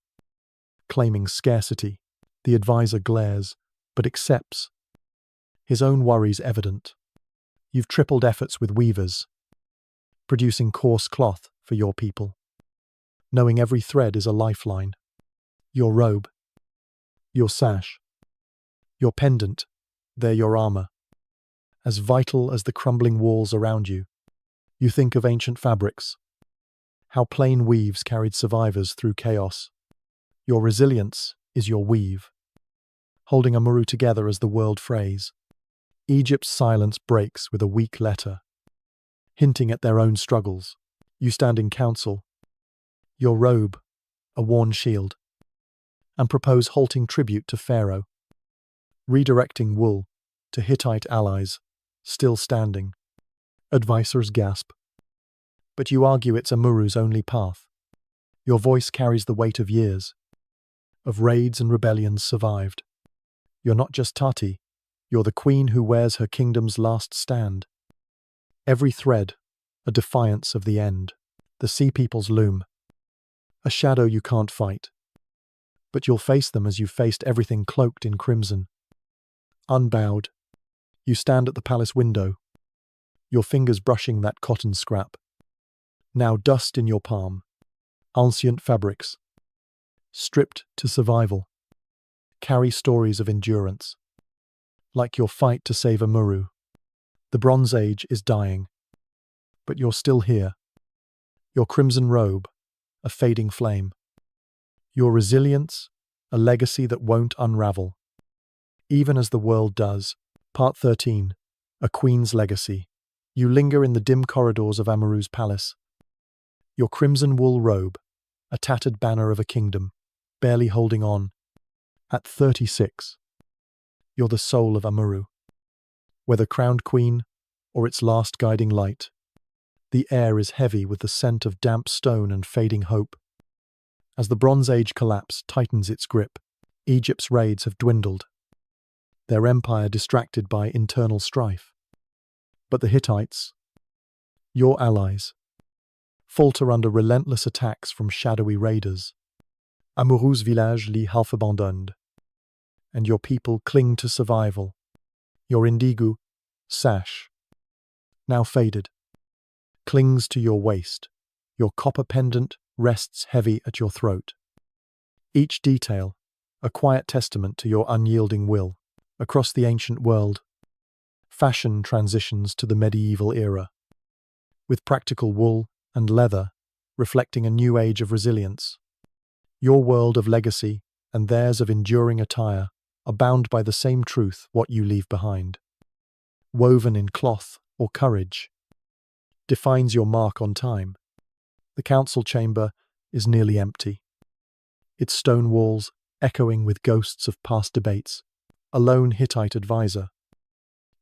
Claiming scarcity, the advisor glares, but accepts. His own worries evident. You've tripled efforts with weavers, producing coarse cloth for your people. Knowing every thread is a lifeline. Your robe, your sash, your pendant, they're your armor. As vital as the crumbling walls around you, you think of ancient fabrics, how plain weaves carried survivors through chaos. Your resilience is your weave, holding Amurru together as the world frays. Egypt's silence breaks with a weak letter, hinting at their own struggles. You stand in council, your robe, a worn shield, and propose halting tribute to Pharaoh, redirecting wool to Hittite allies, still standing. Advisors gasp. But you argue it's Amurru's only path. Your voice carries the weight of years, of raids and rebellions survived. You're not just Tati, you're the queen who wears her kingdom's last stand. Every thread, a defiance of the end. The sea peoples loom, a shadow you can't fight. But you'll face them as you've faced everything cloaked in crimson. Unbowed, you stand at the palace window, your fingers brushing that cotton scrap. Now dust in your palm. Ancient fabrics, stripped to survival, carry stories of endurance. Like your fight to save Amurru. The Bronze Age is dying, but you're still here. Your crimson robe, a fading flame. Your resilience, a legacy that won't unravel. Even as the world does. Part 13, A Queen's Legacy. You linger in the dim corridors of Amurru's palace. Your crimson wool robe, a tattered banner of a kingdom, barely holding on. At 36, you're the soul of Amurru. Whether crowned queen or its last guiding light, the air is heavy with the scent of damp stone and fading hope. As the Bronze Age collapse tightens its grip, Egypt's raids have dwindled, their empire distracted by internal strife. But the Hittites, your allies, falter under relentless attacks from shadowy raiders. Amurru's village lie half abandoned, and your people cling to survival. Your indigo sash, now faded, clings to your waist. Your copper pendant rests heavy at your throat. Each detail, a quiet testament to your unyielding will. Across the ancient world, fashion transitions to the medieval era, with practical wool and leather reflecting a new age of resilience. Your world of legacy and theirs of enduring attire are bound by the same truth: what you leave behind, woven in cloth or courage, defines your mark on time. The council chamber is nearly empty, its stone walls echoing with ghosts of past debates. A lone Hittite advisor,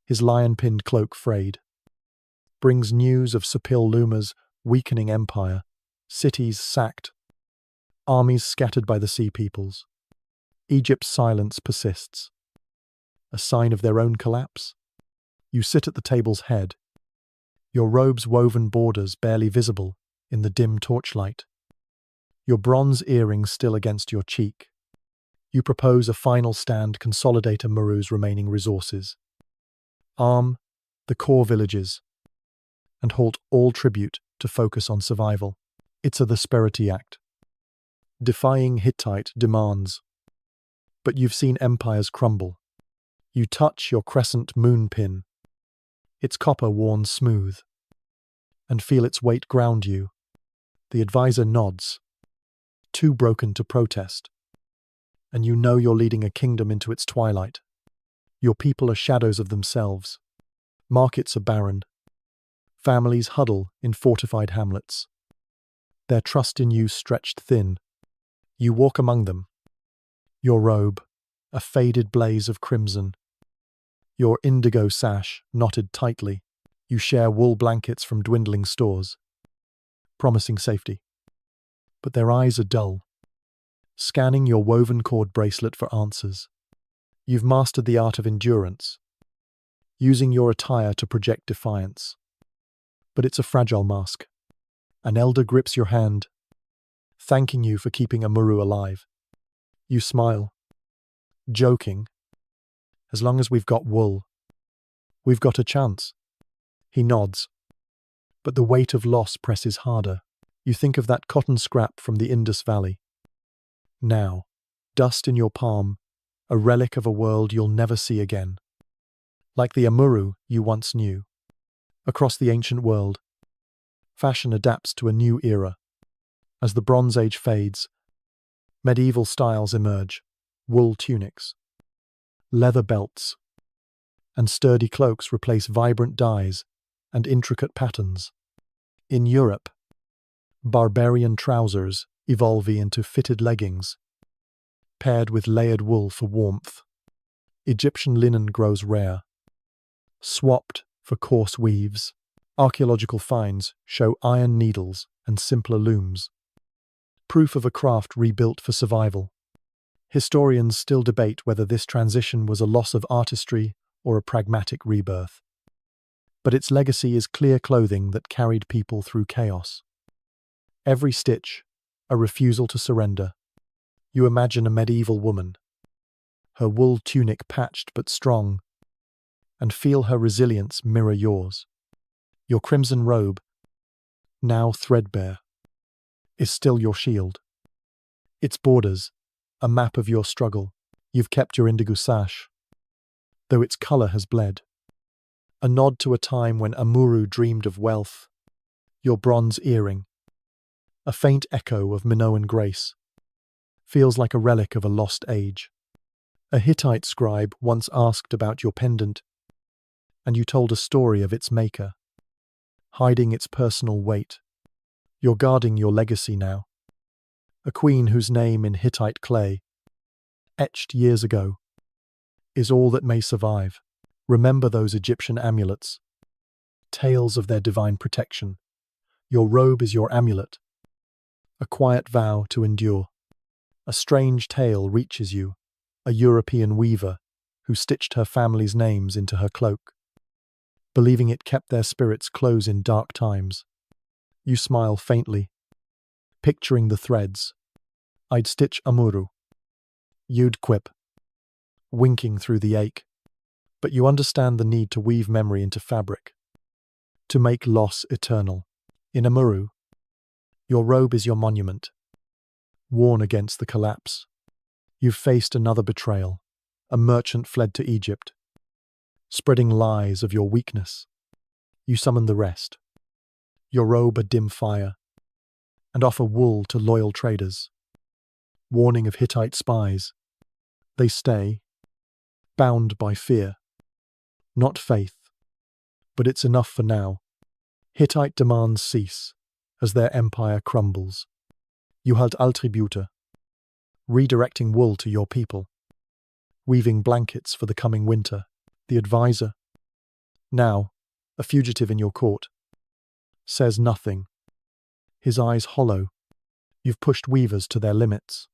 his lion-pinned cloak frayed, brings news of Sepil Luma's weakening empire, cities sacked, armies scattered by the sea peoples. Egypt's silence persists, a sign of their own collapse. You sit at the table's head, your robe's woven borders barely visible in the dim torchlight, your bronze earrings still against your cheek. You propose a final stand, consolidate Amurru's remaining resources, arm the core villages, and halt all tribute to focus on survival. It's a Vesperity act, defying Hittite demands. But you've seen empires crumble. You touch your crescent moon pin, its copper worn smooth, and feel its weight ground you. The advisor nods, too broken to protest. And you know you're leading a kingdom into its twilight. Your people are shadows of themselves. Markets are barren. Families huddle in fortified hamlets, their trust in you stretched thin. You walk among them, your robe, a faded blaze of crimson, your indigo sash knotted tightly. You share wool blankets from dwindling stores, promising safety. But their eyes are dull, scanning your woven cord bracelet for answers. You've mastered the art of endurance, using your attire to project defiance. But it's a fragile mask. An elder grips your hand, thanking you for keeping Amurru alive. You smile, joking. As long as we've got wool, we've got a chance. He nods. But the weight of loss presses harder. You think of that cotton scrap from the Indus Valley. Now, dust in your palm, a relic of a world you'll never see again. Like the Amurru you once knew. Across the ancient world, fashion adapts to a new era. As the Bronze Age fades, medieval styles emerge: wool tunics, leather belts, and sturdy cloaks replace vibrant dyes and intricate patterns. In Europe, barbarian trousers evolve into fitted leggings, paired with layered wool for warmth. Egyptian linen grows rare, swapped for coarse weaves. Archaeological finds show iron needles and simpler looms, proof of a craft rebuilt for survival. Historians still debate whether this transition was a loss of artistry or a pragmatic rebirth. But its legacy is clear clothing that carried people through chaos. Every stitch, a refusal to surrender. You imagine a medieval woman, her wool tunic patched but strong, and feel her resilience mirror yours. Your crimson robe, now threadbare, is still your shield. Its borders, a map of your struggle. You've kept your indigo sash, though its color has bled. A nod to a time when Amurru dreamed of wealth. Your bronze earring, a faint echo of Minoan grace, feels like a relic of a lost age. A Hittite scribe once asked about your pendant, and you told a story of its maker, hiding its personal weight. You're guarding your legacy now. A queen whose name in Hittite clay, etched years ago, is all that may survive. Remember those Egyptian amulets, tales of their divine protection. Your robe is your amulet, a quiet vow to endure. A strange tale reaches you, a European weaver who stitched her family's names into her cloak, believing it kept their spirits close in dark times. You smile faintly, picturing the threads. I'd stitch Amurru. You'd quip, winking through the ache. But you understand the need to weave memory into fabric, to make loss eternal. In Amurru, your robe is your monument, worn against the collapse. You've faced another betrayal. A merchant fled to Egypt, spreading lies of your weakness. You summon the rest, your robe a dim fire, and offer wool to loyal traders. Warning of Hittite spies. They stay, bound by fear. Not faith, but it's enough for now. Hittite demands cease as their empire crumbles. You halt Altribute, redirecting wool to your people, weaving blankets for the coming winter. The advisor, now a fugitive in your court, says nothing, his eyes hollow. You've pushed weavers to their limits,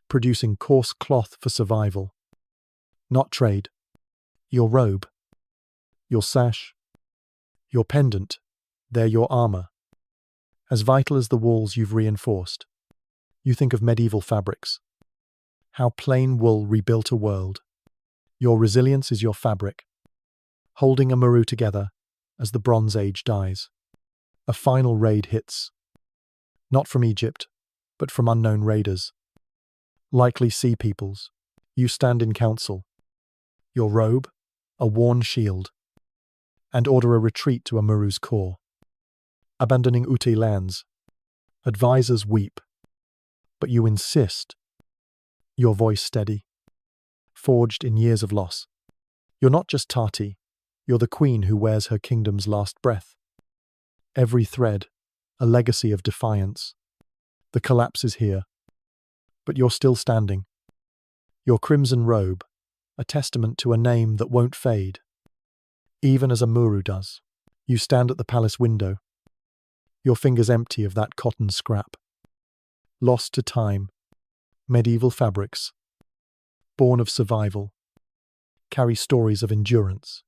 producing coarse cloth for survival, not trade. Your robe, your sash, your pendant, they're your armor. As vital as the walls you've reinforced. You think of medieval fabrics, how plain wool rebuilt a world. Your resilience is your fabric, holding Amurru together as the Bronze Age dies. A final raid hits, not from Egypt, but from unknown raiders, likely sea peoples. You stand in council, your robe, a worn shield, and order a retreat to Amurru's core. Abandoning Uti lands, advisors weep, but you insist, your voice steady, forged in years of loss. You're not just Tati, you're the queen who wears her kingdom's last breath. Every thread, a legacy of defiance. The collapse is here, but you're still standing. Your crimson robe, a testament to a name that won't fade. Even as Amurru does. You stand at the palace window, your fingers empty of that cotton scrap. Lost to time, medieval fabrics, born of survival, carry stories of endurance.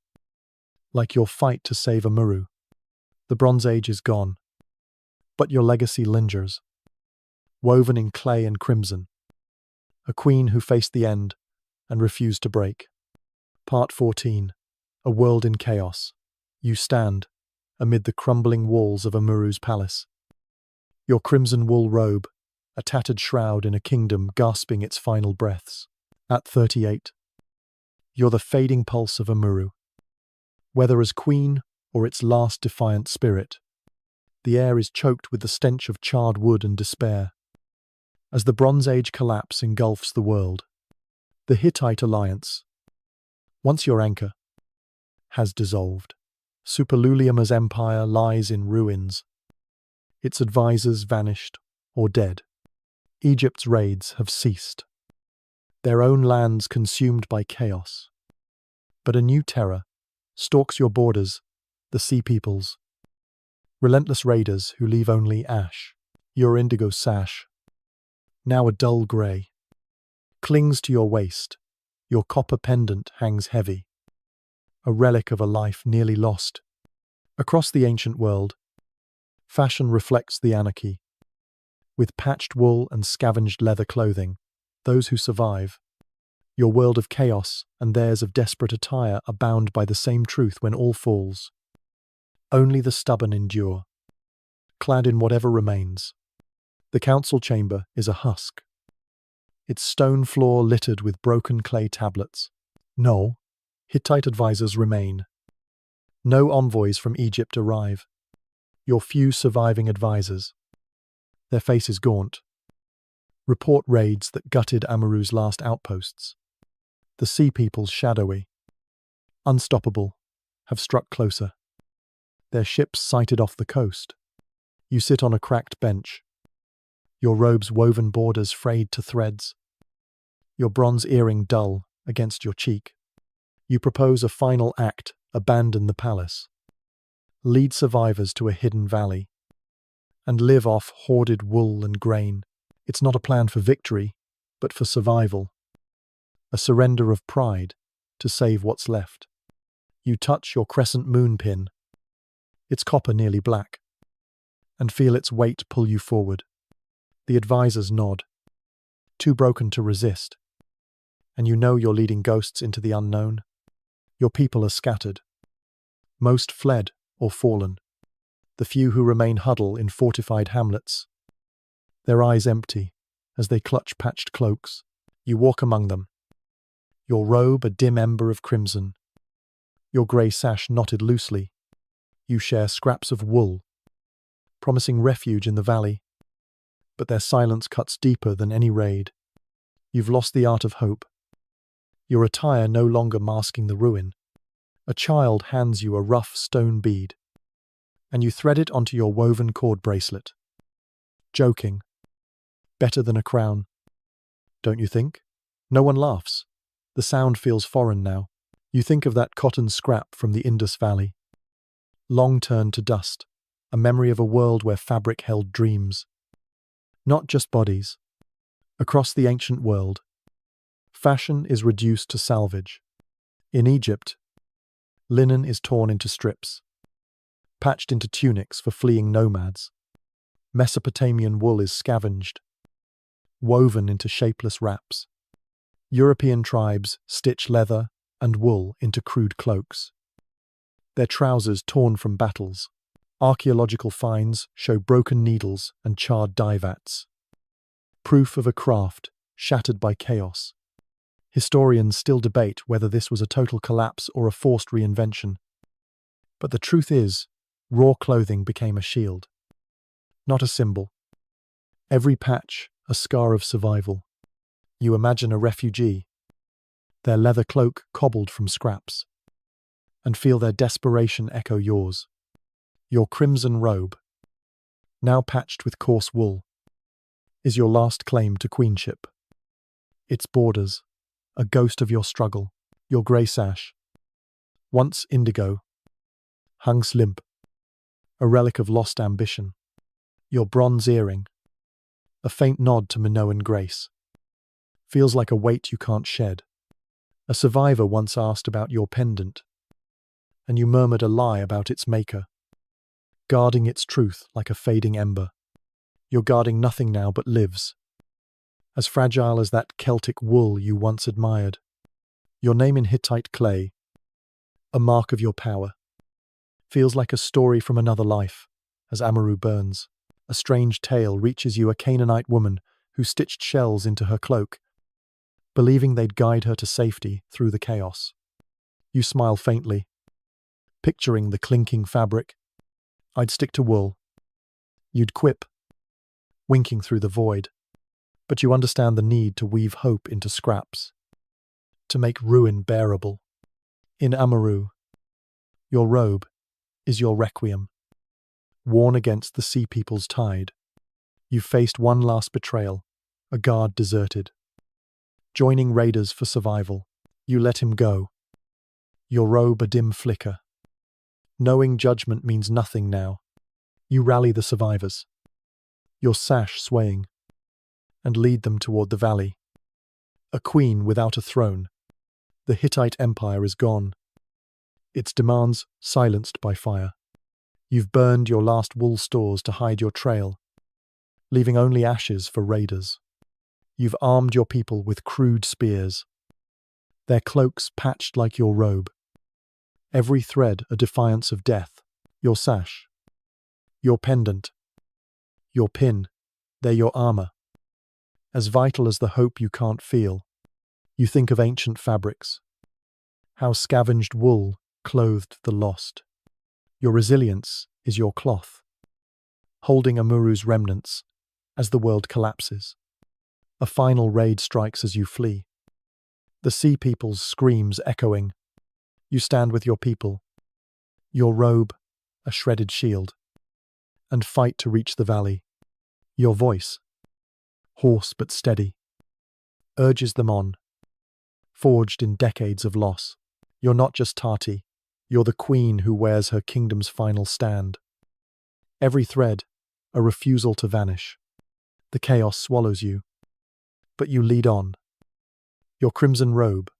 Like your fight to save Amurru. The Bronze Age is gone, but your legacy lingers, woven in clay and crimson. A queen who faced the end and refused to break. Part 14. A world in chaos. You stand, amid the crumbling walls of Amurru's palace. Your crimson wool robe, a tattered shroud in a kingdom gasping its final breaths. At 38, you're the fading pulse of Amurru. Whether as queen or its last defiant spirit, the air is choked with the stench of charred wood and despair. As the Bronze Age collapse engulfs the world, the Hittite alliance, once your anchor, has dissolved. Superluliuma's empire lies in ruins, its advisors vanished or dead. Egypt's raids have ceased, their own lands consumed by chaos. But a new terror stalks your borders, the Sea Peoples, relentless raiders who leave only ash. Your indigo sash, now a dull grey, clings to your waist. Your copper pendant hangs heavy, a relic of a life nearly lost. Across the ancient world, fashion reflects the anarchy. With patched wool and scavenged leather clothing, those who survive, your world of chaos and theirs of desperate attire are bound by the same truth when all falls. Only the stubborn endure, clad in whatever remains. The council chamber is a husk, its stone floor littered with broken clay tablets. No, Hittite advisors remain. No envoys from Egypt arrive. Your few surviving advisors, their faces gaunt, report raids that gutted Amurru's last outposts. The Sea Peoples, shadowy, unstoppable, have struck closer. Their ships sighted off the coast. You sit on a cracked bench, your robe's woven borders frayed to threads, your bronze earring dull against your cheek. You propose a final act: abandon the palace, lead survivors to a hidden valley, and live off hoarded wool and grain. It's not a plan for victory, but for survival. A surrender of pride to save what's left. You touch your crescent moon pin, its copper nearly black, and feel its weight pull you forward. The advisors nod, too broken to resist, and you know you're leading ghosts into the unknown. Your people are scattered. Most fled or fallen. The few who remain huddle in fortified hamlets, their eyes empty as they clutch patched cloaks. You walk among them, your robe a dim ember of crimson, your grey sash knotted loosely. You share scraps of wool, promising refuge in the valley, but their silence cuts deeper than any raid. You've lost the art of hope, your attire no longer masking the ruin. A child hands you a rough stone bead, and you thread it onto your woven cord bracelet. Joking, better than a crown, don't you think? No one laughs. The sound feels foreign now. You think of that cotton scrap from the Indus Valley, long turned to dust, a memory of a world where fabric held dreams, not just bodies. Across the ancient world, fashion is reduced to salvage. In Egypt, linen is torn into strips, patched into tunics for fleeing nomads. Mesopotamian wool is scavenged, woven into shapeless wraps. European tribes stitch leather and wool into crude cloaks, their trousers torn from battles. Archaeological finds show broken needles and charred dye vats, proof of a craft shattered by chaos. Historians still debate whether this was a total collapse or a forced reinvention. But the truth is, raw clothing became a shield, not a symbol. Every patch a scar of survival. You imagine a refugee, their leather cloak cobbled from scraps, and feel their desperation echo yours. Your crimson robe, now patched with coarse wool, is your last claim to queenship. Its borders, a ghost of your struggle. Your grey sash, once indigo, hangs limp, a relic of lost ambition. Your bronze earring, a faint nod to Minoan grace, feels like a weight you can't shed. A survivor once asked about your pendant, and you murmured a lie about its maker, guarding its truth like a fading ember. You're guarding nothing now but lives, as fragile as that Celtic wool you once admired. Your name in Hittite clay, a mark of your power. feels like a story from another life, as Amurru burns. A strange tale reaches you, a Canaanite woman who stitched shells into her cloak, believing they'd guide her to safety through the chaos. You smile faintly, picturing the clinking fabric. I'd stick to wool. You'd quip, winking through the void. But you understand the need to weave hope into scraps, to make ruin bearable. In Amurru, your robe is your requiem, worn against the sea people's tide. You've faced one last betrayal, a guard deserted. Joining raiders for survival, you let him go. Your robe a dim flicker. Knowing judgment means nothing now, you rally the survivors, your sash swaying, and lead them toward the valley. A queen without a throne. The Hittite Empire is gone, its demands silenced by fire. You've burned your last wool stores to hide your trail, leaving only ashes for raiders. You've armed your people with crude spears, their cloaks patched like your robe. Every thread a defiance of death. Your sash, your pendant, your pin, they're your armor. As vital as the hope you can't feel. You think of ancient fabrics, how scavenged wool clothed the lost. Your resilience is your cloth, holding Amurru's remnants as the world collapses. A final raid strikes as you flee. The sea people's screams echoing. You stand with your people, your robe a shredded shield, and fight to reach the valley. Your voice, hoarse but steady, urges them on, forged in decades of loss. You're not just Tati, you're the queen who wears her kingdom's final stand. Every thread, a refusal to vanish. The chaos swallows you, but you lead on. Your crimson robe,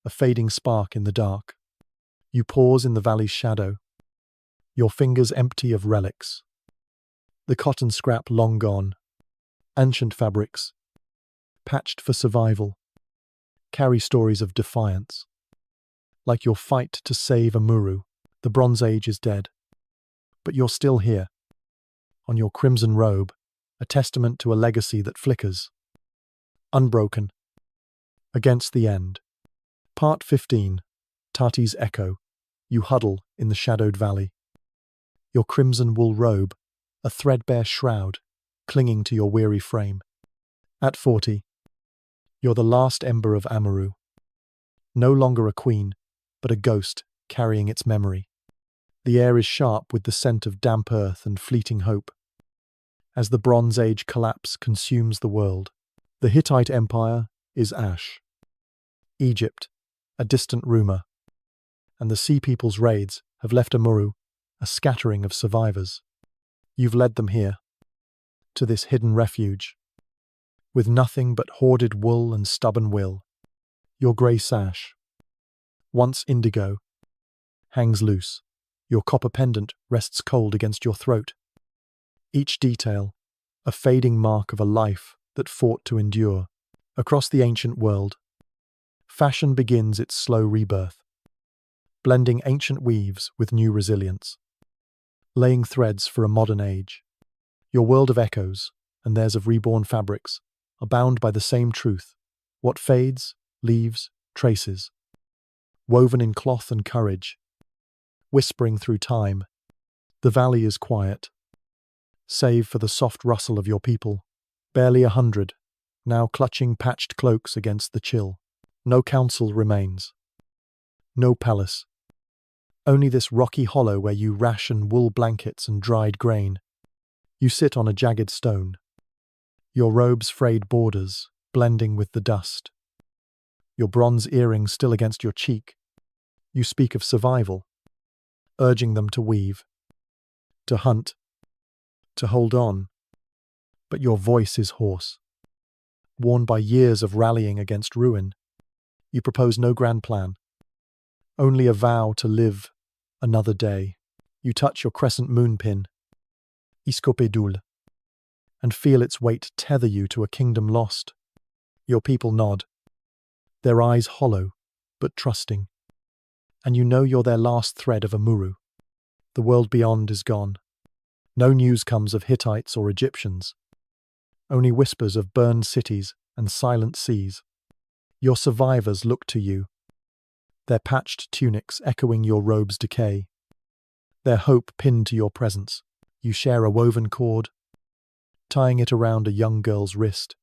a fading spark in the dark. You pause in the valley's shadow, your fingers empty of relics. The cotton scrap long gone, ancient fabrics, patched for survival, carry stories of defiance. Like your fight to save Amurru, the Bronze Age is dead. But you're still here, on your crimson robe, a testament to a legacy that flickers, unbroken, against the end. Part 15, Tati's Echo. You huddle in the shadowed valley. Your crimson wool robe, a threadbare shroud, clinging to your weary frame. At 40, you're the last ember of Amurru. No longer a queen, but a ghost carrying its memory. The air is sharp with the scent of damp earth and fleeting hope. As the Bronze Age collapse consumes the world, the Hittite Empire is ash. Egypt, a distant rumor, and the Sea People's raids have left Amurru a scattering of survivors. You've led them here, to this hidden refuge, with nothing but hoarded wool and stubborn will. Your grey sash, once indigo, hangs loose. Your copper pendant rests cold against your throat. Each detail, a fading mark of a life that fought to endure. Across the ancient world, fashion begins its slow rebirth, blending ancient weaves with new resilience, laying threads for a modern age. Your world of echoes, and theirs of reborn fabrics, are bound by the same truth. What fades, leaves, traces. Woven in cloth and courage, whispering through time. The valley is quiet, save for the soft rustle of your people, barely 100, now clutching patched cloaks against the chill. No council remains. No palace. Only this rocky hollow where you ration wool blankets and dried grain. You sit on a jagged stone, your robe's frayed borders blending with the dust. Your bronze earrings still against your cheek. You speak of survival, urging them to weave, to hunt, to hold on. But your voice is hoarse, worn by years of rallying against ruin. You propose no grand plan, only a vow to live another day. You touch your crescent moon pin, iskopedul, and feel its weight tether you to a kingdom lost. Your people nod, their eyes hollow but trusting, and you know you're their last thread of Amurru. The world beyond is gone. No news comes of Hittites or Egyptians. Only whispers of burned cities and silent seas. Your survivors look to you, their patched tunics echoing your robe's decay, their hope pinned to your presence. You share a woven cord, tying it around a young girl's wrist.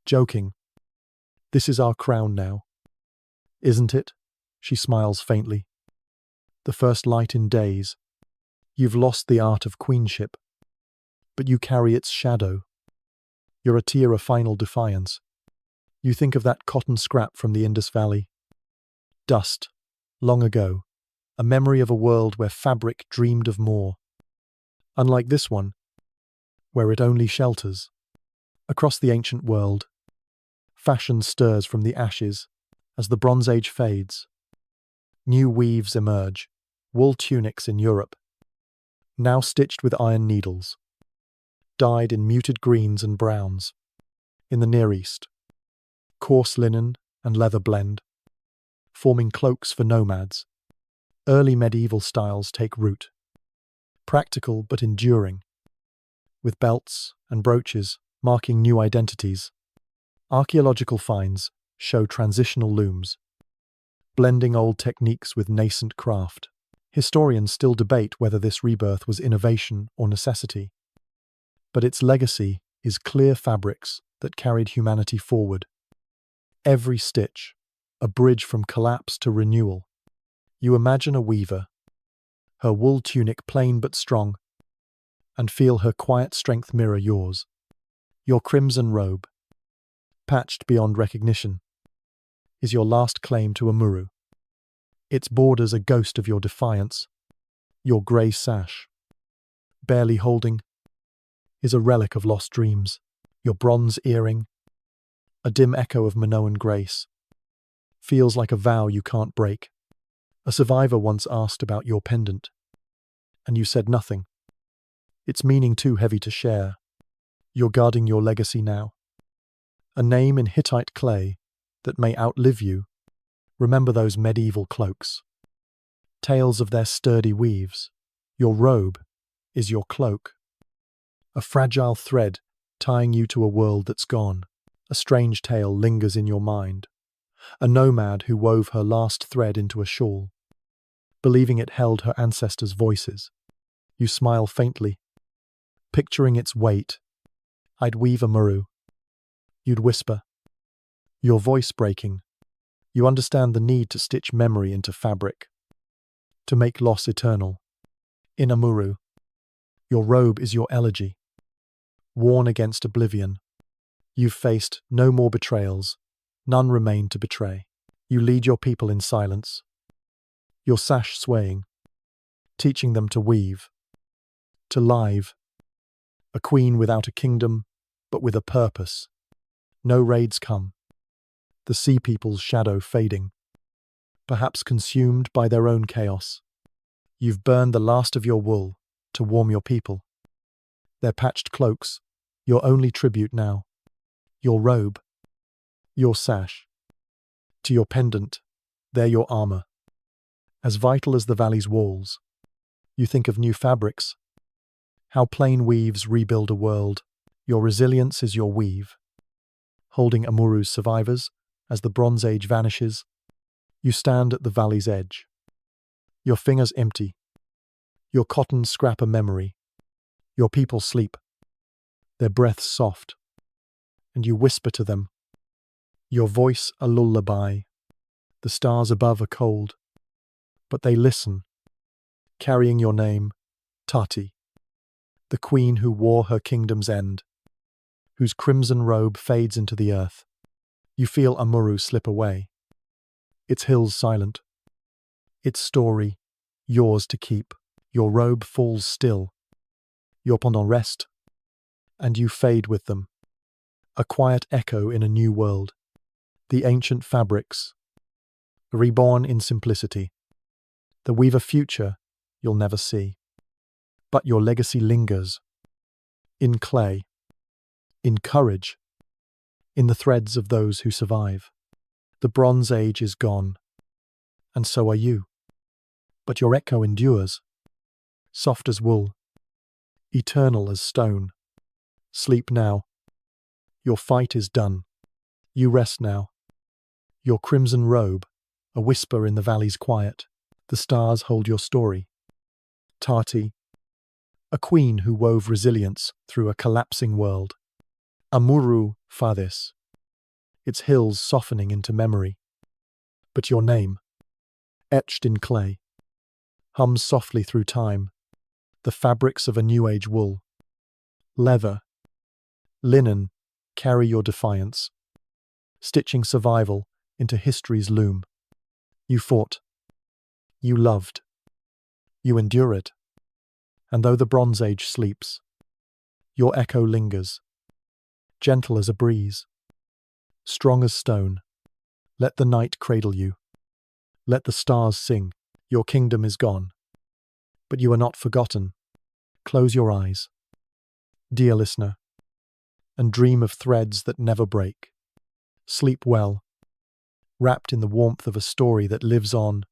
Joking, "This is our crown now." "Isn't it?" She smiles faintly. "The first light in days. You've lost the art of queenship, but you carry its shadow. You're a tear of final defiance. You think of that cotton scrap from the Indus Valley. Dust, long ago, a memory of a world where fabric dreamed of more. Unlike this one, where it only shelters. Across the ancient world, fashion stirs from the ashes as the Bronze Age fades. New weaves emerge, wool tunics in Europe, now stitched with iron needles, dyed in muted greens and browns. In the Near East, coarse linen and leather blend, forming cloaks for nomads. Early medieval styles take root, practical but enduring, with belts and brooches marking new identities. Archaeological finds show transitional looms, blending old techniques with nascent craft. Historians still debate whether this rebirth was innovation or necessity, but its legacy is clear fabrics that carried humanity forward. Every stitch, a bridge from collapse to renewal. You imagine a weaver, her wool tunic plain but strong, and feel her quiet strength mirror yours. Your crimson robe, patched beyond recognition, is your last claim to Amurru. Its borders a ghost of your defiance. Your grey sash, barely holding, is a relic of lost dreams. Your bronze earring, a dim echo of Minoan grace, feels like a vow you can't break. A survivor once asked about your pendant, and you said nothing. Its meaning too heavy to share. You're guarding your legacy now. A name in Hittite clay that may outlive you. Remember those medieval cloaks. Tales of their sturdy weaves. Your robe is your cloak. A fragile thread tying you to a world that's gone. A strange tale lingers in your mind. A nomad who wove her last thread into a shawl, believing it held her ancestors' voices. You smile faintly, picturing its weight. "I'd weave Amurru." You'd whisper, your voice breaking. You understand the need to stitch memory into fabric, to make loss eternal. In Amurru, your robe is your elegy, worn against oblivion. You've faced no more betrayals, none remain to betray. You lead your people in silence, your sash swaying, teaching them to weave, to live. A queen without a kingdom, but with a purpose. No raids come. The sea people's shadow fading, perhaps consumed by their own chaos. You've burned the last of your wool to warm your people. Their patched cloaks, your only tribute now. Your robe, your sash. To your pendant, they're your armor. As vital as the valley's walls. You think of new fabrics. How plain weaves rebuild a world. Your resilience is your weave. Holding Amurru's survivors, as the Bronze Age vanishes, you stand at the valley's edge. Your fingers empty. Your cotton scrap a memory. Your people sleep, their breaths soft, and you whisper to them. Your voice a lullaby. The stars above are cold, but they listen, carrying your name, Tati, the queen who wore her kingdom's end, whose crimson robe fades into the earth. You feel Amurru slip away, its hills silent, its story yours to keep. Your robe falls still, your pendant rest, and you fade with them, a quiet echo in a new world. The ancient fabrics, reborn in simplicity. The weave a future you'll never see. But your legacy lingers, in clay, in courage, in the threads of those who survive. The Bronze Age is gone, and so are you. But your echo endures, soft as wool, eternal as stone. Sleep now. Your fight is done. You rest now. Your crimson robe, a whisper in the valley's quiet. The stars hold your story. Tati, a queen who wove resilience through a collapsing world. Amurru farthest, its hills softening into memory. But your name, etched in clay, hums softly through time, the fabrics of a new age wool. Leather, linen, carry your defiance, stitching survival into history's loom. You fought. You loved. You endured. And though the Bronze Age sleeps, your echo lingers, gentle as a breeze, strong as stone. Let the night cradle you. Let the stars sing. Your kingdom is gone. But you are not forgotten. Close your eyes, dear listener, and dream of threads that never break. Sleep well, wrapped in the warmth of a story that lives on